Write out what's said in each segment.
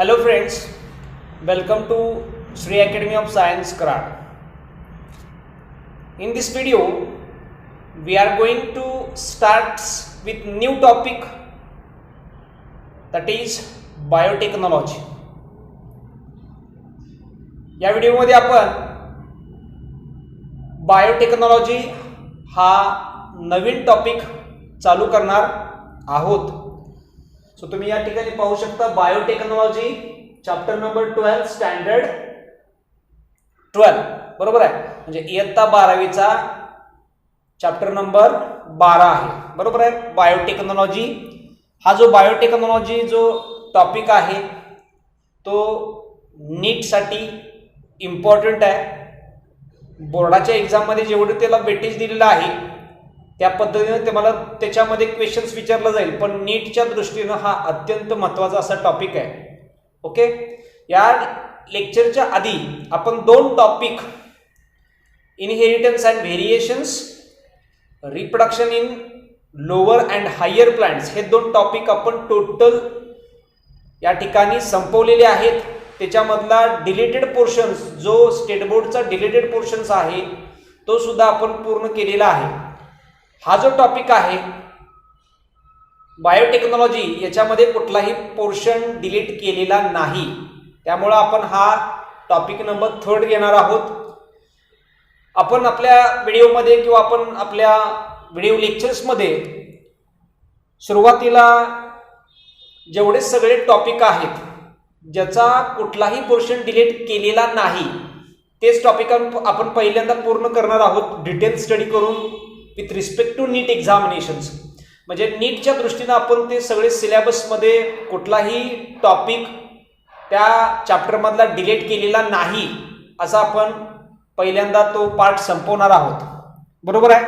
Hello friends, welcome to Sri Academy of Science Karad. In this video, we are going to start with new topic, that is biotechnology. या व्हिडिओमध्ये आपण biotechnology हा नवीन topic चालू करणार आहोत. So तुम्ही या ठिकाणी पाहू शकता बायोटेक्नॉलॉजी चॅप्टर नंबर 12 स्टँडर्ड 12 बरोबर आहे. म्हणजे इयत्ता 12वीचा चॅप्टर नंबर 12 आहे बरोबर आहे. बायोटेक्नॉलॉजी हा जो बायोटेक्नॉलॉजी जो टॉपिक आहे तो नीट साठी इम्पॉर्टंट आहे. बोर्डाच्या एक्झाम मध्ये जेवढे त्याला वेटेज दिलेलं आहे त्या पद्धतीने तुम्हाला त्याच्यामध्ये क्वेश्चन्स विचारलं जाईल, पण नीटच्या दृष्टीने हा अत्यंत महत्त्वाचा असा टॉपिक आहे. ओके, या लेक्चरच्या आधी आपण दोन topic inheritance and variations, reproduction in lower and higher plants हे दोन टॉपिक आपण टोटल या ठिकाणी संपवलेले आहेत. त्याच्यामधला डिलीटेड पोर्शन्स जो स्टेट बोर्डचा डिलीटेड पोर्शन्स आहे तो सुद्धा आपण पूर्ण केलेला आहे. हा जो टॉपिक आहे बायोटेक्नॉलॉजी याच्यामध्ये कुठलाही पोर्शन डिलीट केलेला नाही, त्यामुळे आपण हा टॉपिक नंबर 3 घेणार आहोत. आपण आपल्या व्हिडिओमध्ये किंवा आपण आपल्या व्हिडिओ लेक्चर्समध्ये सुरुवातीला जेवढे सगळे टॉपिक आहेत ज्याचा कुठलाही पोर्शन डिलीट केलेला नाही तेच टॉपिक आपण पहिल्यांदा पूर्ण करणार आहोत डिटेल स्टडी करून with respect to NEET examinations. म्हणजे नीटच्या दृष्टीने आपण ते सगळे सिलेबसमध्ये कुठलाही टॉपिक त्या चॅप्टरमधला डिलीट केलेला नाही असा आपण पहिल्यांदा तो पार्ट संपवणार आहोत बरोबर आहे.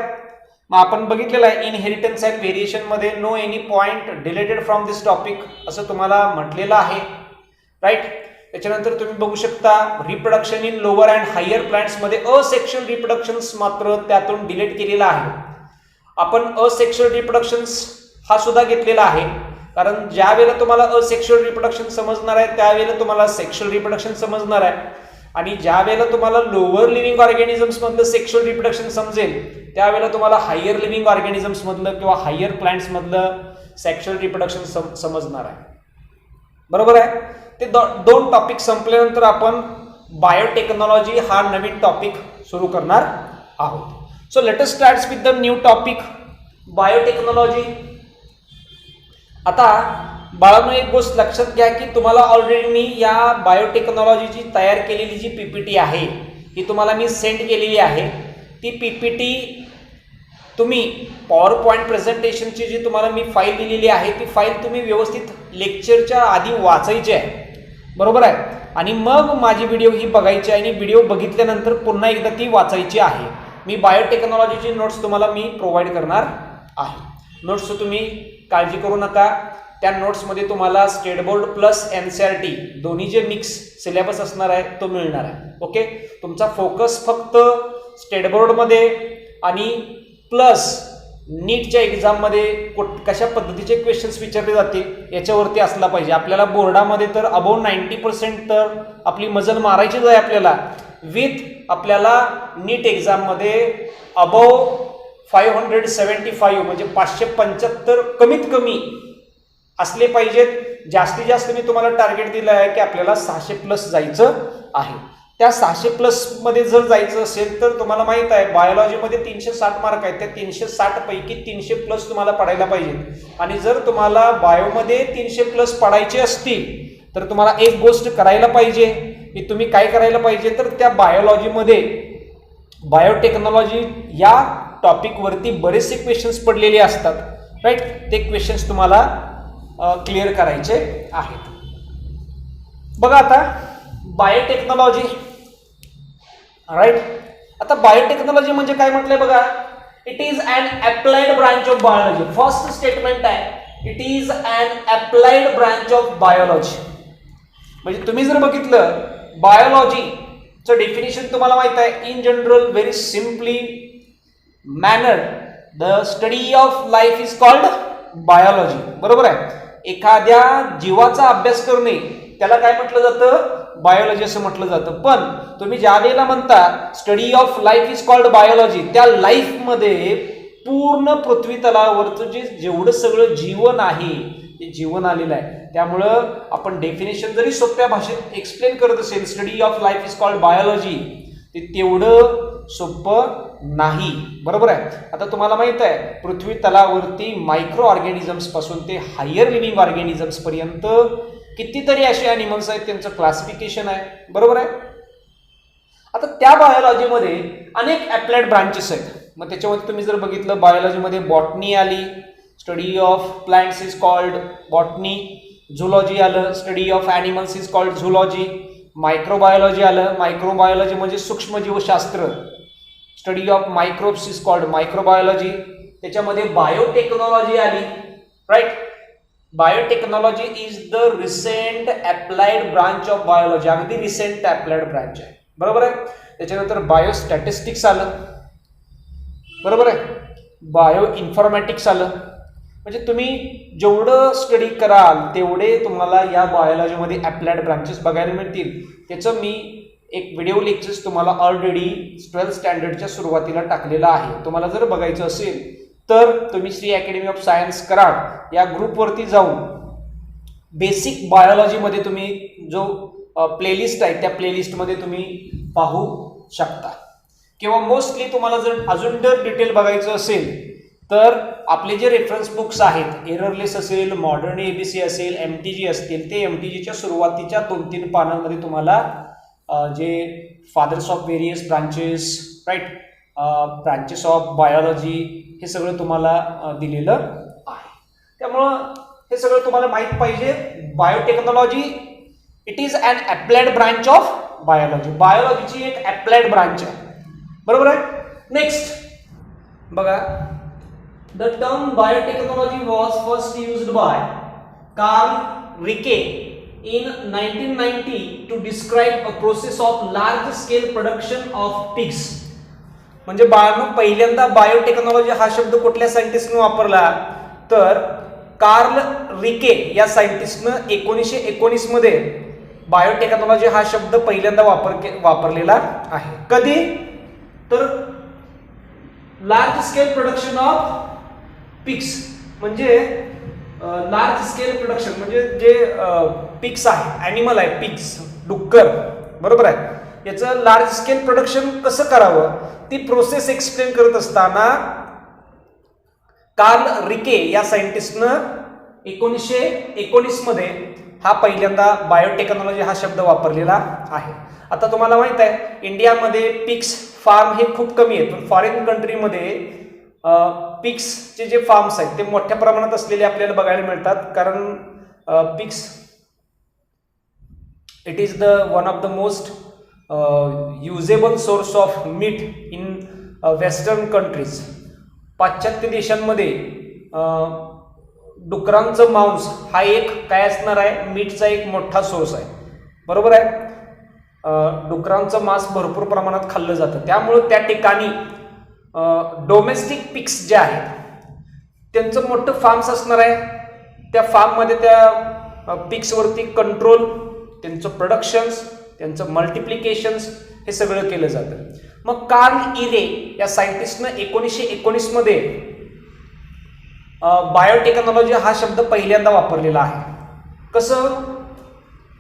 मग आपण बघितलेलं आहे इनहेरिटन्स अँड व्हेरिएशनमध्ये no any point deleted from this topic असं तुम्हाला म्हटलेलं आहे राईट. त्याच्यानंतर तुम्ही बघू शकता reproduction in lower and higher प्लांट्समध्ये असेक्शुअल रिप्रोडक्शन्स मात्र त्यातून डिलीट केलेला आहे. आपण असेक्शुअल रिप्रोडक्शन्स हा सुद्धा घेतलेला आहे, कारण ज्या वेळेला तुम्हाला असेक्शुअल रिप्रोडक्शन समजणार आहे त्यावेळेला तुम्हाला सेक्शुअल रिप्रोडक्शन समजणार आहे, आणि ज्या वेळेला तुम्हाला लोअर लिव्हिंग ऑर्गॅनिझम्स मधलं सेक्शुअल रिप्रोडक्शन समजेल त्यावेळेला तुम्हाला हायर लिव्हिंग ऑर्गॅनिझम्स मधलं किंवा हायर प्लांट्स मधलं सेक्शुअल रिप्रोडक्शन समजणार आहे बरोबर आहे. ते दोन टॉपिक संपल्यानंतर आपण बायोटेक्नॉलॉजी हा नवीन टॉपिक सुरू करणार आहोत. So let us start with the new topic biotechnology. आता बाळांनो एक गोष्ट लक्षात घ्या की तुम्हाला ऑलरेडी मी या बायोटेक्नॉलॉजीची तयार केलेली जी पीपीटी आहे ही तुम्हाला मी सेंड केलेली आहे. ती पीपीटी तुम्ही पॉवर पॉईंट प्रेझेंटेशनची जी तुम्हाला मी फाईल दिलेली आहे ती फाईल तुम्ही व्यवस्थित लेक्चरच्या आधी वाचायची आहे बरोबर आहे, आणि मग माझी व्हिडिओ ही बघायची आहे आणि व्हिडिओ बघितल्यानंतर पुन्हा एकदा ती वाचायची आहे. मी बायोटेक्नॉलॉजीची नोट्स तुम्हाला मी प्रोव्हाइड करणार आहे. नोट्स तुम्ही काळजी करू नका, त्या नोट्समध्ये तुम्हाला स्टेट बोर्ड प्लस NCERT दोन्ही जे मिक्स सिलेबस असणार आहे तो मिळणार आहे. ओके, तुमचा फोकस फक्त स्टेट बोर्डमध्ये आणि प्लस नीटच्या एक्झाममध्ये कशा पद्धतीचे क्वेश्चन्स विचारले जातील याच्यावरती असला पाहिजे. आपल्याला बोर्डामध्ये तर अबाउट 90% तर आपली मजल मारायचीच आहे आपल्याला, विथ आपल्याला नीट एक्झाममध्ये अबाउट 575 म्हणजे 575 कमीत कमी असले पाहिजेत. जास्तीत जास्त मी तुम्हाला टार्गेट दिलं आहे की आपल्याला 600+ जायचं आहे. त्या 600+ मध्ये जर जायचं असेल तर तुम्हाला माहित आहे बायोलॉजीमध्ये 360 मार्क आहेत, त्या 360 पैकी 300+ तुम्हाला पडायला पाहिजे. आणि जर तुम्हाला बायोमध्ये 300+ पडायचे असतील तर तुम्हाला एक गोष्ट करायला पाहिजे की तुम्ही काय करायला पाहिजे तर त्या बायोलॉजीमध्ये बायोटेक्नॉलॉजी या टॉपिकवरती बरेचसे क्वेश्चन्स पडलेले असतात राईट. ते क्वेश्चन्स तुम्हाला क्लिअर करायचे आहेत. बघा आता बायोटेक्नॉलॉजी राईट. आता बायोटेक्नॉलॉजी म्हणजे काय म्हटलंय बघा, it is an applied branch of biology. First statement आहे it is an applied branch of biology. म्हणजे तुम्ही जर बघितलं बायोलॉजीचं डेफिनेशन तुम्हाला माहित आहे in general very simply manner the study of life is called biology बरोबर आहे. एखाद्या जीवाचा अभ्यास करणे त्याला काय म्हटलं जातं, बायोलॉजी असं म्हटलं जातं. पण तुम्ही ज्या वेळेला म्हणता study of life is called biology, त्या लाईफमध्ये पूर्ण पृथ्वी तलावरचं जेवढं सगळं जीवन आहे ते जीवन आलेलं आहे. त्यामुळं आपण डेफिनेशन जरी सोप्या भाषेत एक्सप्लेन करत असेल, study of life is called biology, ते तेवढं सोपं नाही. बरोबर आहे. आता तुम्हाला माहित आहे पृथ्वी तलावरती मायक्रो ऑर्गॅनिझम्स पासून ते हायर लिव्हिंग ऑर्गॅनिझम्स पर्यंत कितीतरी असे ॲनिमल्स आहेत, त्यांचं क्लासिफिकेशन आहे. बरोबर आहे. आता त्या बायोलॉजीमध्ये अनेक ॲप्लाइड ब्रांचेस आहेत. मग त्याच्यामध्ये तुम्ही जर बघितलं, बायोलॉजीमध्ये बॉटनी आली, study of plants is called botany. Zoology आलं, study of animals is called zoology. Microbiology आलं, मायक्रोबायोलॉजी म्हणजे सूक्ष्मजीवशास्त्र. Study of microbes is called microbiology. त्याच्यामध्ये बायोटेक्नॉलॉजी आली, right. Biotechnology is the recent applied branch of biology, अगदी recent applied branch आहे. बरोबर आहे. त्याच्यानंतर बायोस्टॅटिस्टिक्स आलं. बरोबर आहे. बायो इन्फॉर्मॅटिक्स आलं. म्हणजे तुम्ही जेवढं स्टडी कराल तेवढे तुम्हाला या बायोलॉजीमध्ये अप्लाइड ब्रांचेस बघायला मिळतील. त्याचं मी एक व्हिडिओ लेक्चर्स तुम्हाला ऑलरेडी 12th स्टँडर्डच्या सुरुवातीला टाकलेला आहे. तुम्हाला जर बघायचं असेल तर तुम्ही Shri academy of science Karad या ग्रुपवरती जाऊन बेसिक बायोलॉजीमध्ये तुम्ही जो प्लेलिस्ट आहे त्या प्लेलिस्टमध्ये तुम्ही पाहू शकता. किंवा मोस्टली तुम्हाला जर अजून जर डिटेल बघायचं असेल तर आपले जे रेफरन्स बुक्स आहेत, एररलेस असेल, मॉडर्न एबीसी असेल, MTG असतील, ते MTGच्या सुरुवातीच्या 2-3 पानांमध्ये तुम्हाला जे fathers of various branches, right, branches of biology, हे सगळं तुम्हाला दिलेलं आहे. त्यामुळं हे सगळं तुम्हाला माहीत पाहिजे. Biotechnology it is an applied branch of biology. बायोलॉजीची एक अप्लाइड ब्रांच आहे. बरोबर आहे. नेक्स्ट बघा, the term biotechnology was first used by Karl Ereky in 1990 to describe a process of large scale production of pigs. म्हणजे पहिल्यांदा biotechnology हा शब्द कुठल्या सायंटिस्टने वापरला तर कार्ल रिके या सायंटिस्टनं 1919 मध्ये बायोटेक्नॉलॉजी हा शब्द पहिल्यांदा वापरलेला आहे. कधी तर large scale production of pigs, म्हणजे लार्ज स्केल प्रोडक्शन म्हणजे जे पिग्स आहे, ॲनिमल आहे, पिग्स, डुक्कर. बरोबर आहे. याचं लार्ज स्केल प्रोडक्शन कसं करावं ती प्रोसेस एक्सप्लेन करत असताना कार्ल रिके या सायंटिस्टनं 1919 मध्ये हा पहिल्यांदा बायोटेक्नॉलॉजी हा शब्द वापरलेला आहे. आता तुम्हाला माहित आहे इंडियामध्ये पिग्स फार्म हे खूप कमी आहेत, पण फॉरेन कंट्रीमध्ये पिग्सचे जे फार्म्स आहेत ते मोठ्या प्रमाणात असलेले आपल्याला बघायला मिळतात. कारण pigs it is the one of the most usable source of meat in western countries. पाश्चात्य देशांमध्ये डुकरांचं मांस हा एक काय असणार आहे, मीटचा एक मोठा सोर्स आहे. बरोबर आहे. डुकरांचं मांस भरपूर प्रमाणात खाल्लं जातं. त्यामुळं त्या ठिकाणी डोमेस्टिक पिग्स जे आहेत त्यांचं मोठं फार्म्स असणार आहे. त्या फार्ममध्ये त्या पिग्सवरती कंट्रोल, त्यांचं प्रोडक्शन्स, त्यांचं मल्टिप्लिकेशन्स हे सगळं केलं जातं. मग कार्ल इरे या सायंटिस्टनं 1919 मध्ये बायोटेक्नॉलॉजी हा शब्द पहिल्यांदा वापरलेला आहे. कसं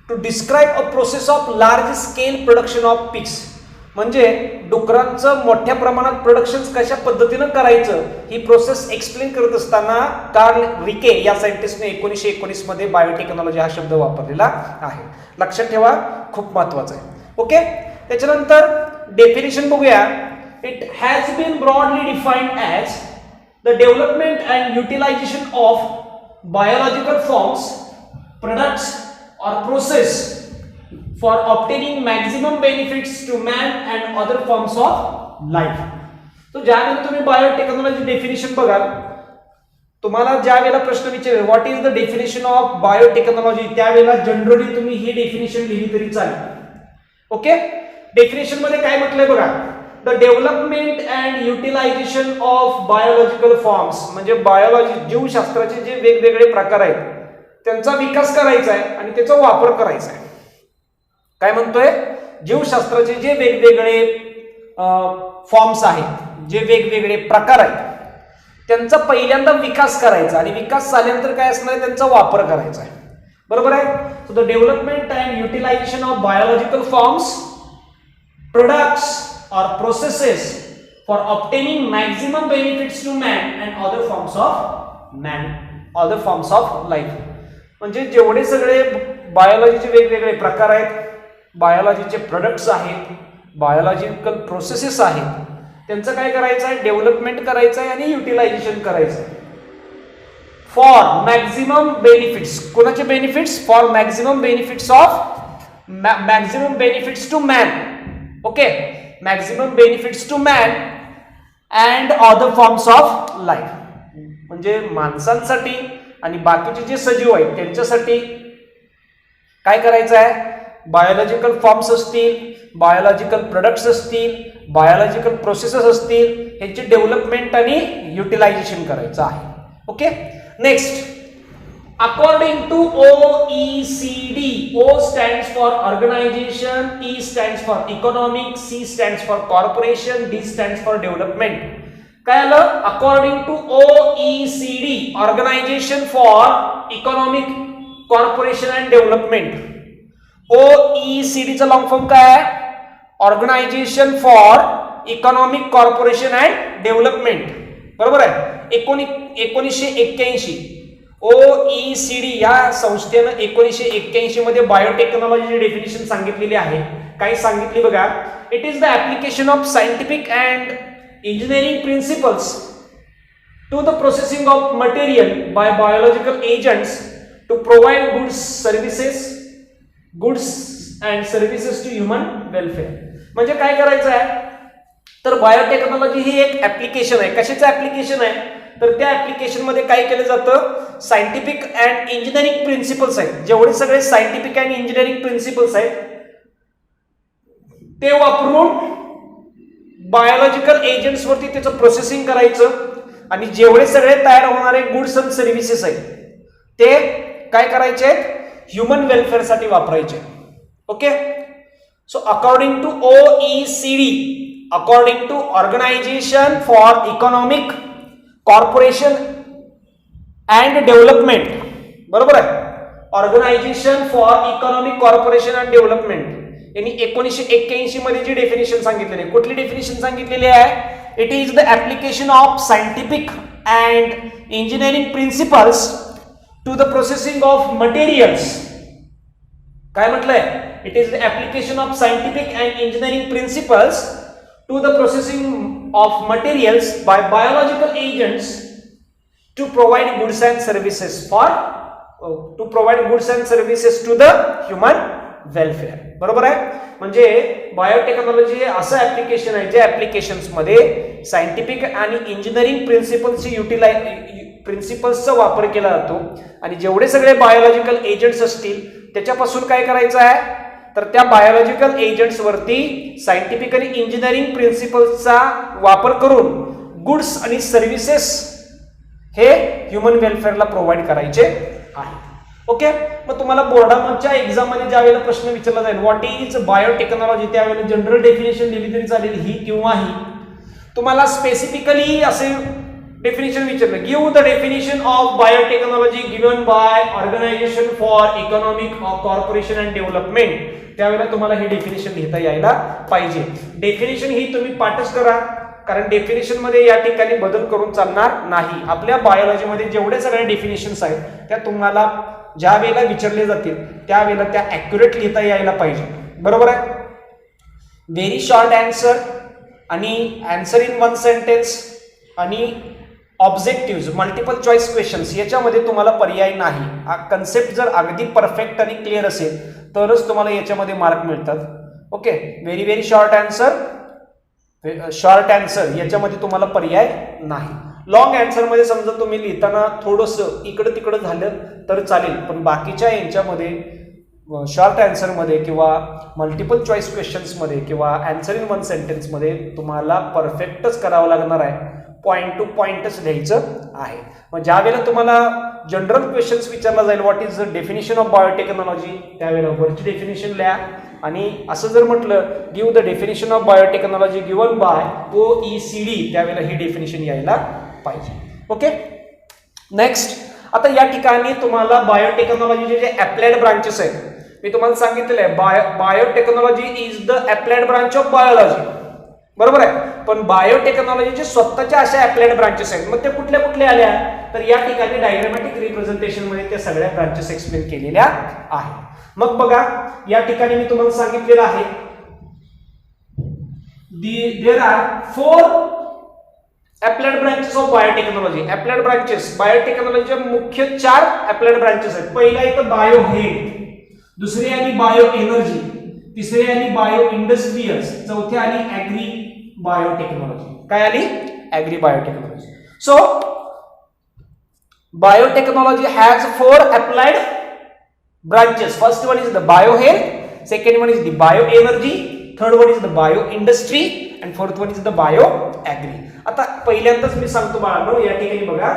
to describe a process of large scale production of pigs, म्हणजे डुकरांचं मोठ्या प्रमाणात प्रोडक्शन कशा पद्धतीनं करायचं ही प्रोसेस एक्सप्लेन करत असताना कार्ल रिके या सायंटिस्टने 1919 मध्ये बायोटेक्नॉलॉजी हा शब्द वापरलेला आहे. लक्षात ठेवा, खूप महत्वाचं आहे. ओके. त्याच्यानंतर डेफिनेशन बघूया. It has been broadly defined as the development and utilisation of biological forms, products और process for obtaining maximum benefits to man and other forms of life. तो ज्यावेळेला तुम्ही बायोटेक्नॉलॉजी डेफिनेशन बघाल, तुम्हाला ज्या वेळेला प्रश्न विचारेल what is the definition of biotechnology, त्यावेळेला जनरली तुम्ही ही डेफिनेशन लिहिली तरी चालेल. ओके. डेफिनेशन मध्ये काय म्हटलंय बघा, the development and utilisation of biological forms, म्हणजे बायोलॉजी जीवशास्त्राचे जे वेगवेगळे प्रकार आहेत त्यांचा विकास करायचा आहे आणि त्याचा वापर करायचा आहे. काय म्हणतोय, जीवशास्त्राचे जे वेगवेगळे फॉर्म्स आहेत, जे वेगवेगळे प्रकार आहेत, त्यांचा पहिल्यांदा विकास करायचा आणि विकास झाल्यानंतर काय असणार आहे, त्यांचा वापर करायचा आहे. बरोबर आहे. So the development and utilisation of biological forms, products और processes for obtaining maximum benefits to man and other forms of life. म्हणजे जेवढे सगळे बायोलॉजीचे वेगवेगळे प्रकार आहेत, बायोलॉजीचे प्रोडक्ट्स आहेत, बायोलॉजिकल प्रोसेसेस आहेत, त्यांचं काय करायचं आहे, डेव्हलपमेंट करायचं आहे आणि युटिलायझेशन करायचं आहे फॉर मॅक्झिमम बेनिफिट्स. कोणाचे benefits? For maximum benefits of maximum benefits to man. Okay, maximum benefits to man and other forms of life. म्हणजे माणसांसाठी आणि बाकीचे जे सजीव आहेत त्यांच्यासाठी काय करायचं आहे, बायोलॉजिकल फॉर्म्स असतील, बायोलॉजिकल प्रोडक्ट्स असतील, बायोलॉजिकल प्रोसेसेस असतील, ह्याचे डेव्हलपमेंट आणि युटिलायझेशन करायचं आहे. Okay, next, according to OECD, O stands for organization, E stands for economic, C stands for corporation, D stands for development. काय आलं? According to OECD, organisation for economic corporation and development. OECD चा long form काय आहे? Organisation for economic corporation and development. बरोबर आहे. 1981 OECD या संस्थेनं 1981 मध्ये बायोटेक्नॉलॉजीची डेफिनेशन सांगितलेली आहे. काय सांगितली बघा, it is the application of scientific and engineering principles to the processing of material by biological agents to provide goods and services to human welfare. म्हणजे काय करायचं आहे, तर बायोटेक्नॉलॉजी ही एक ऍप्लिकेशन आहे. कशाचं ऍप्लिकेशन आहे, तर त्या ऍप्लिकेशन मध्ये काय केलं जातं, सायंटिफिक अँड इंजिनिअरिंग प्रिन्सिपल्स आहेत. जेवढे सगळे सायंटिफिक अँड इंजिनिअरिंग प्रिन्सिपल्स आहेत ते वापरून बायोलॉजिकल एजंट्स वरती त्याचं प्रोसेसिंग करायचं आणि जेवढे सगळे तयार होणारे गुड्स अँड सर्व्हिसेस आहेत ते काय करायचे आहेत, ह्युमन वेलफेअर साठी वापरायचे. Okay, so according to OECD, according to organisation for economic corporation and development. बरोबर आहे. Organisation for economic corporation and development यांनी 1981 मध्ये जी डेफिनेशन सांगितलेली आहे, कुठली डेफिनेशन सांगितलेली आहे, it is the application of scientific and engineering principles to the processing of materials. काय म्हटलंय, it is the application of scientific and engineering principles to the processing of materials by biological agents to provide goods and services to the human welfare. बरोबर आहे. म्हणजे biotechnology हे असं application आहे ज्या applications मध्ये सायंटिफिक आणि इंजिनिअरिंग प्रिन्सिपल्सचा वापर केला जातो आणि जेवढे सगळे बायोलॉजिकल एजंट्स असतील त्याच्यापासून काय करायचं आहे, तर त्या बायोलॉजिकल एजंट्स वरती सायंटिफिक आणि इंजिनिअरिंग प्रिन्सिपल्सचा वापर करून गुड्स आणि सर्व्हिसेस हे ह्युमन वेलफेअरला प्रोव्हाइड करायचे आहे. ओके, मग तुम्हाला बोर्डाच्या एक्झाम मध्ये ज्या वेळेला प्रश्न विचारला जाईल व्हॉट इज बायोटेक्नॉलॉजी, त्यावेळेला जनरल डेफिनेशन दिली तरी चालेल, ही किंवा ही. तुम्हाला स्पेसिफिकली असे डेफिनेशन विचारलं, give the definition of biotechnology given by organisation for economic corporation and development, त्यावेळेला तुम्हाला ही डेफिनेशन लिहिता यायला पाहिजे. डेफिनेशन ही तुम्ही पाठच करा, कारण डेफिनेशन मध्ये या ठिकाणी बदल करून चालणार नाही. आपल्या बायोलॉजीमध्ये जेवढे सगळे डेफिनेशन्स आहेत त्या तुम्हाला ज्या वेळेला विचारले जातील त्यावेळेला त्या ॲक्युरेट लिहिता यायला पाहिजे. बरोबर आहे. व्हेरी शॉर्ट आन्सर आणि आन्सर इन वन सेंटेन्स आणि ऑब्जेक्टिव्ह मल्टिपल चॉईस क्वेश्चन्स याच्यामध्ये तुम्हाला पर्याय नाही. हा कन्सेप्ट जर अगदी परफेक्ट आणि क्लिअर असेल तरच तुम्हाला याच्यामध्ये मार्क मिळतात. Okay, very very short answer याच्यामध्ये तुम्हाला पर्याय नाही. लॉंग आन्सर मध्ये समजा तुम्ही लिहिताना थोडंसं इकडं तिकडं झालं तर चालेल, पण बाकीच्या यांच्यामध्ये शॉर्ट आन्सर मध्ये किंवा मल्टिपल चॉईस क्वेश्चन्स मध्ये किंवा आन्सर इन वन सेंटेन्स मध्ये तुम्हाला परफेक्टच करावं लागणार आहे. पॉइंट टू पॉइंटच लिहायचं आहे. मग ज्या वेळेला तुम्हाला जनरल क्वेश्चन्स विचारला जाईल, what is the definition of biotechnology, त्यावेळेला वरची डेफिनेशन लिहा. आणि असं जर म्हटलं give the definition of biotechnology given bye OECD, त्यावेळेला ही डेफिनेशन यायला पाहिजे. Okay, next. आता या ठिकाणी तुम्हाला बायोटेक्नॉलॉजीचे जे अप्लाइड ब्रांचेस आहेत, मी तुम्हाला सांगितलेलं आहे biotechnology is the applied branch of biology, बरोबर आहे. पण बायोटेक्नॉलॉजीचे स्वतःच्या अशा अप्लाइड ब्रांचेस आहेत. मग ते कुठल्या कुठल्या आल्या, तर या ठिकाणी डायग्रामॅटिक रिप्रेझेंटेशन मध्ये त्या सगळ्या ब्रांचेस एक्सप्लेन केलेल्या आहेत. मग बघा, या ठिकाणी मी तुम्हाला सांगितलेलं आहे there are 4 applied branches of biotechnology. Applied branches बायोटेक्नॉलॉजीचे मुख्य 4 अप्लाइड ब्रांचेस आहेत. पहिला येतं बायो हेल्थ, दुसरी आली बायो एनर्जी, तिसरी आली बायो इंडस्ट्रियल्स, चौथी आली ऍग्री बायोटेक्नॉलॉजी. काय आली? Agri biotechnology. So biotechnology has 4 applied branches. First one is the biohealth, second one is the bioenergy, third one is the bioindustry and fourth one is the bioagri. आता पहिल्यांदाच मी सांगतो बाळांनो, या ठिकाणी बघा,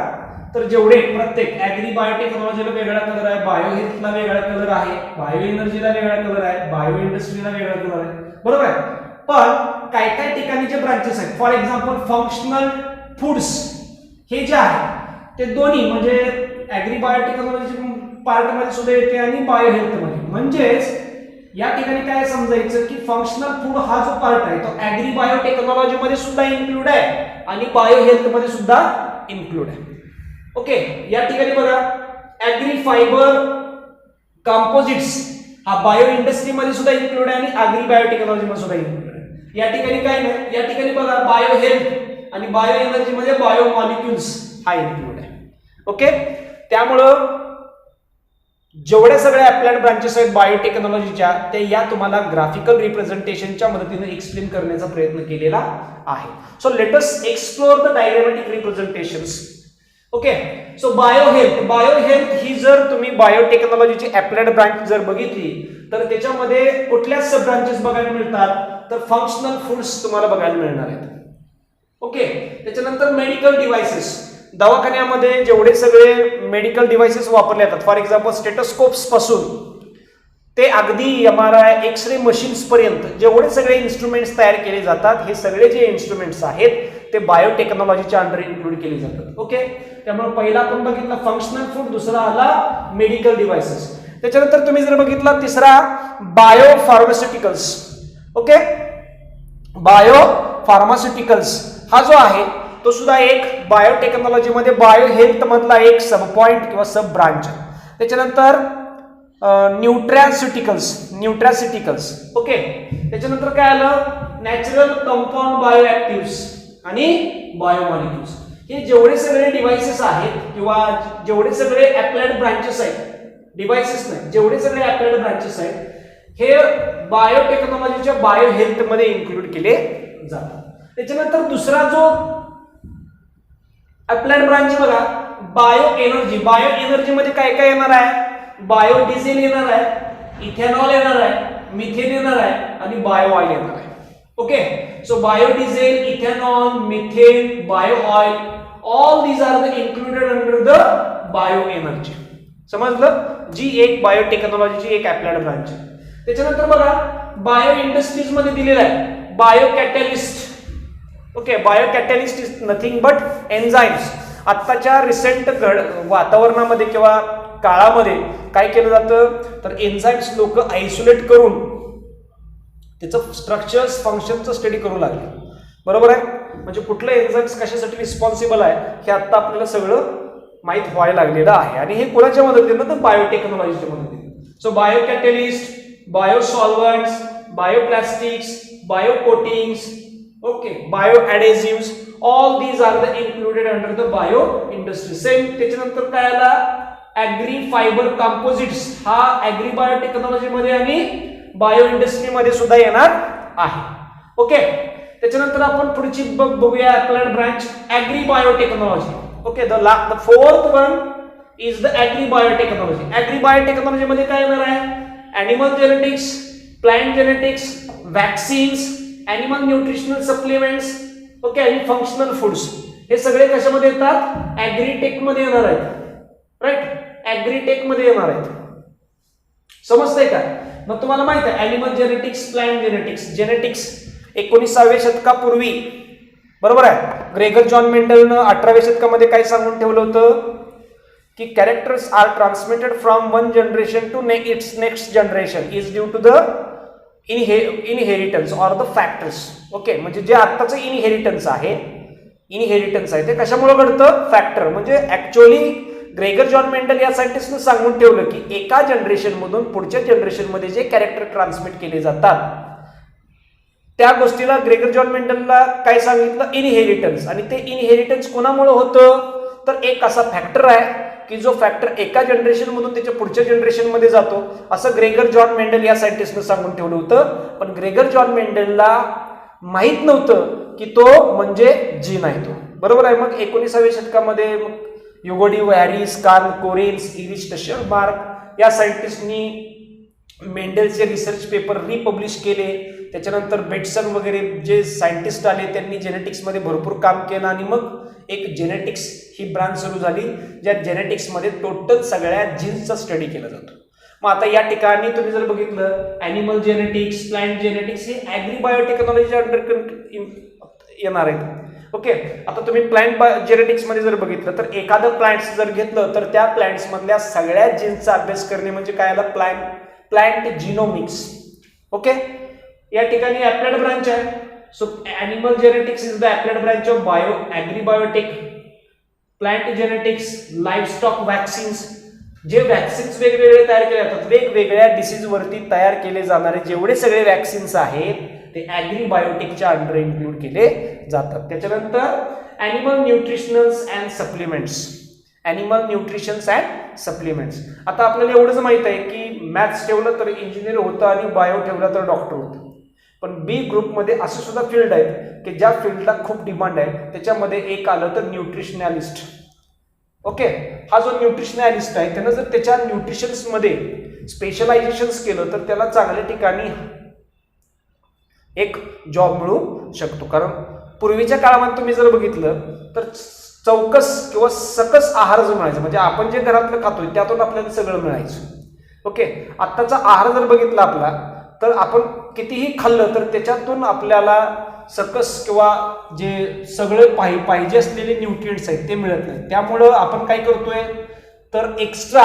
तर जेवढे प्रत्येक ऍग्री बायोटेक्नॉलॉजीला वेगळा कलर आहे, बायोहेल्थला वेगळा कलर आहे, बायोएनर्जीला वेगळा कलर आहे, बायोइंडस्ट्रीला वेगळा कलर आहे, बरोबर आहे. पण काय काय ठिकाणी जे ब्रांचेस आहेत, फॉर एक्झाम्पल फंक्शनल फूड्स, हे जे आहे ते दोन्ही म्हणजे ऍग्री बायोटेक्नॉलॉजी पार्ट मध्ये सुद्धा येते आणि बायो हेल्थ मध्ये. म्हणजेच या ठिकाणी काय समजायचं की फंक्शनल फूड हा जो पार्ट आहे तो ऍग्री बायोटेक्नॉलॉजी मध्ये सुद्धा इन्क्लूड आहे आणि बायो हेल्थ मध्ये सुद्धा इन्क्लूड आहे. ओके, या ठिकाणी बघा, ऍग्री फायबर कंपोजिट्स हा बायो इंडस्ट्री मध्ये सुद्धा इन्क्लूड आहे आणि ऍग्री बायोटेक्नॉलॉजी मध्ये सुद्धा इन्क्लूड आहे. या ठिकाणी काय नाही, या ठिकाणी बघा बायो हेल्थ आणि बायो एनर्जी मध्ये बायो मॉलिक्युल्स हा इन्क्लूड आहे. ओके, त्यामुळं जेवढ्या सगळ्या अप्लाइड ब्रांचेस आहेत बायोटेक्नॉलॉजीच्या, ते या तुम्हाला ग्राफिकल रिप्रेझेंटेशनच्या मदतीने एक्सप्लेन करण्याचा प्रयत्न केलेला आहे. So let us explore the diagrammatic representations. Okay, so biohealth ही जर तुम्ही बायोटेक्नॉलॉजीची अप्लाइड ब्रांच जर बघितली तर त्याच्यामध्ये कुठल्या सब ब्रांचेस बघायला मिळतात, तर फंक्शनल फूड्स तुम्हाला बघायला मिळणार आहेत. ओके, त्याच्यानंतर मेडिकल डिव्हाइसेस, दवाखान्यामध्ये जेवढे सगळे मेडिकल डिव्हाइसेस वापरले जातात, फॉर एक्झाम्पल स्टेटोस्कोप्स पासून ते अगदी MRI एक्सरे मशीन्स पर्यंत जेवढे सगळे इन्स्ट्रुमेंट्स तयार केले जातात, हे सगळे जे इन्स्ट्रुमेंट्स आहेत ते बायोटेक्नॉलॉजीच्या अंडर इन्क्लूड केले जातात. ओके, त्यामुळे पहिला आपण बघितला फंक्शनल फूड, दुसरा आला मेडिकल डिव्हाइसेस, त्याच्यानंतर तुम्ही जर बघितला तिसरा bio pharmaceuticals. Okay, bio pharmaceuticals हा जो आहे तो सुद्धा एक बायोटेक्नॉलॉजी मध्ये बायो हेल्थ मधला एक सब पॉइंट किंवा सब ब्रांच. त्याच्यानंतर न्यूट्रासिटिकल्स. ओके, त्याच्यानंतर काय आलं, नॅचरल कंपाऊंड बायोऍक्टिव्स आणि बायोमॉलिक्युल्स. हे जेवढे सगळे डिव्हाइसेस आहेत किंवा जेवढे सगळे अप्लाइड ब्रांचेस आहेत, डिव्हाइसेस नाही, जेवढे सगळे अप्लाइड ब्रांचेस आहेत हे बायोटेक्नॉलॉजीच्या बायो हेल्थ मध्ये इन्क्लूड केले जातात. त्याच्यानंतर दुसरा जो अप्लाइड ब्रांच बघा, बायो एनर्जी. बायो एनर्जी मध्ये काय काय येणार आहे, बायोडिझेल येणार आहे, इथेनॉल येणार आहे, मिथेन येणार आहे आणि बायो ऑइल येणार आहे. Okay, so biodiesel, ethanol, methane, bio oil, all these are the included under the bio energy. समजलं, जी एक बायोटेक्नॉलॉजीची एक अप्लाइड ब्रांच आहे. त्याच्यानंतर बघा, बायो इंडस्ट्रीज मध्ये दिलेलं आहे bio catalyst. Okay, bio catalyst is nothing but enzymes. आत्ताच्या रिसेंट वातावरणामध्ये किंवा काळामध्ये काय केलं जातं, तर एन्झाइम्स लोक आयसोलेट करून त्याचं स्ट्रक्चर्स फंक्शनचं स्टडी करू लागले, बरोबर आहे. म्हणजे कुठलं एन्झाइम्स कशासाठी रिस्पॉन्सिबल आहे हे आता आपल्याला सगळं माहित व्हायला लागलेलं आहे आणि हे कोणाच्या मदतीनं, तर बायोटेक्नॉलॉजीच्या मदतीनं. So bio catalyst, bio solvents, bio plastics, bio coatings, okay, bio adhesives, all these are the included under the bio industry. Same त्याच्यानंतर काय आला, ऍग्री फायबर कंपोजिट्स हा ऍग्री बायोटेक्नॉलॉजी मध्ये आणि बायो इंडस्ट्री मध्ये सुद्धा येणार आहे. ओके, त्याच्यानंतर आपण पुढची बघूया applied branch agri biotechnology. Okay, the fourth one is the agri biotechnology. Agri biotechnology मध्ये काय येणार आहे, animal genetics, plant genetics, vaccines, animal nutritional supplements, okay, आणि फंक्शनल फूड्स. हे सगळे कशामध्ये येतात, ऍग्रीटेक मध्ये येणार आहेत. राईट, ऍग्रीटेक मध्ये येणार आहेत. समजतंय का? मग तुम्हाला माहित आहे animal genetics, plant genetics. Genetics 19व्या शतकापूर्वी, बरोबर आहे, ग्रेगर जॉन मेंडलनं 18व्या शतकामध्ये काय सांगून ठेवलं होतं की characters are transmitted from one generation to its next generation is due to the inheritance or the factors. Okay, म्हणजे जे आत्ताचं इनहेरिटन्स आहे ते कशामुळे घडतं? फॅक्टर. म्हणजे ऍक्च्युअली ग्रेगर जॉन मेंडल या सायंटिस्टनं सांगून ठेवलं की एका जनरेशन मधून पुढच्या जनरेशन मध्ये जे कॅरेक्टर ट्रान्समिट केले जातात त्या गोष्टीला ग्रेगर जॉन मेंडलला काय सांगितलं? इनहेरिटन्स. आणि ते इनहेरिटन्स कोणामुळे होतं? तर एक असा फॅक्टर आहे की जो फॅक्टर एका जनरेशन मधून त्याच्या पुढच्या जनरेशन मध्ये जातो, असं ग्रेगर जॉन मेंडल या सायंटिस्टनं सांगून ठेवलं होतं. पण ग्रेगर जॉन मेंडलला माहित नव्हतं की तो म्हणजे जीन आहे तो. बरोबर आहे. मग 19व्या शतकामध्ये युगोडी हॅरिस, कार्ल कोरेन्स, इरिश टशरमार्क या सायंटिस्टनी मेंडलचे रिसर्च पेपर रिपब्लिश केले. त्याच्यानंतर बेटसन वगैरे जे सायंटिस्ट आले त्यांनी जेनेटिक्समध्ये भरपूर काम केलं आणि मग एक जेनेटिक्स ही ब्रांच सुरू झाली ज्या जेनेटिक्समध्ये टोटल सगळ्या जीन्सचा स्टडी केला जातो. मग आता या ठिकाणी तुम्ही जर बघितलं ॲनिमल जेनेटिक्स, प्लांट जेनेटिक्स हे ॲग्री बायोटेक्नॉलॉजीच्या अंडर येणार आहेत. ओके, आता तुम्ही प्लांट जेनेटिक्समध्ये जर बघितलं तर एखादं प्लांट्स जर घेतलं तर त्या प्लांट्समधल्या सगळ्या जीन्सचा अभ्यास करणे म्हणजे काय आलं? Plant genomics. ओके, या ठिकाणी ॲप्लाइड ब्रांच आहे. So animal genetics is the applied branch of agri biotech. Plant genetics, livestock vaccines, जे वॅक्सिन्स वेगवेगळे तयार केले जातात, वेगवेगळ्या डिसीजवरती तयार केले जाणारे जेवढे सगळे वॅक्सिन्स आहेत ते ॲग्री बायोटेकच्या अंडर इन्क्लूड केले जातात. त्याच्यानंतर animal nutritionals and supplements. Animal nutritions and supplements. आता आपल्याला एवढंच माहित आहे की मॅथ्स ठेवलं तर इंजिनियर होतं आणि बायो ठेवलं तर डॉक्टर होतं. पण बी ग्रुपमध्ये असे सुद्धा फील्ड आहेत की ज्या फील्डला खूप डिमांड आहे. त्याच्यामध्ये एक आलं तर न्यूट्रिशनॅलिस्ट. ओके, हा जो न्यूट्रिशनॅलिस्ट आहे त्यानं जर त्याच्या न्यूट्रिशन्समध्ये स्पेशलायझेशन केलं तर त्याला चांगल्या ठिकाणी एक जॉब मिळू शकतो. कारण पूर्वीच्या काळामध्ये तुम्ही जर बघितलं तर चौकस किंवा सकस आहार जो मिळायचा, म्हणजे आपण जे घरातलं खातोय त्यातून आपल्याला सगळं मिळायचं. ओके, आत्ताचा आहार जर बघितला आपला तर आपण कितीही खाल्लं तर त्याच्यातून आपल्याला सकस किंवा जे सगळे पाहिजे असलेले न्यूट्रिएंट्स आहेत ते मिळत नाही. त्यामुळं आपण काय करतोय तर एक्स्ट्रा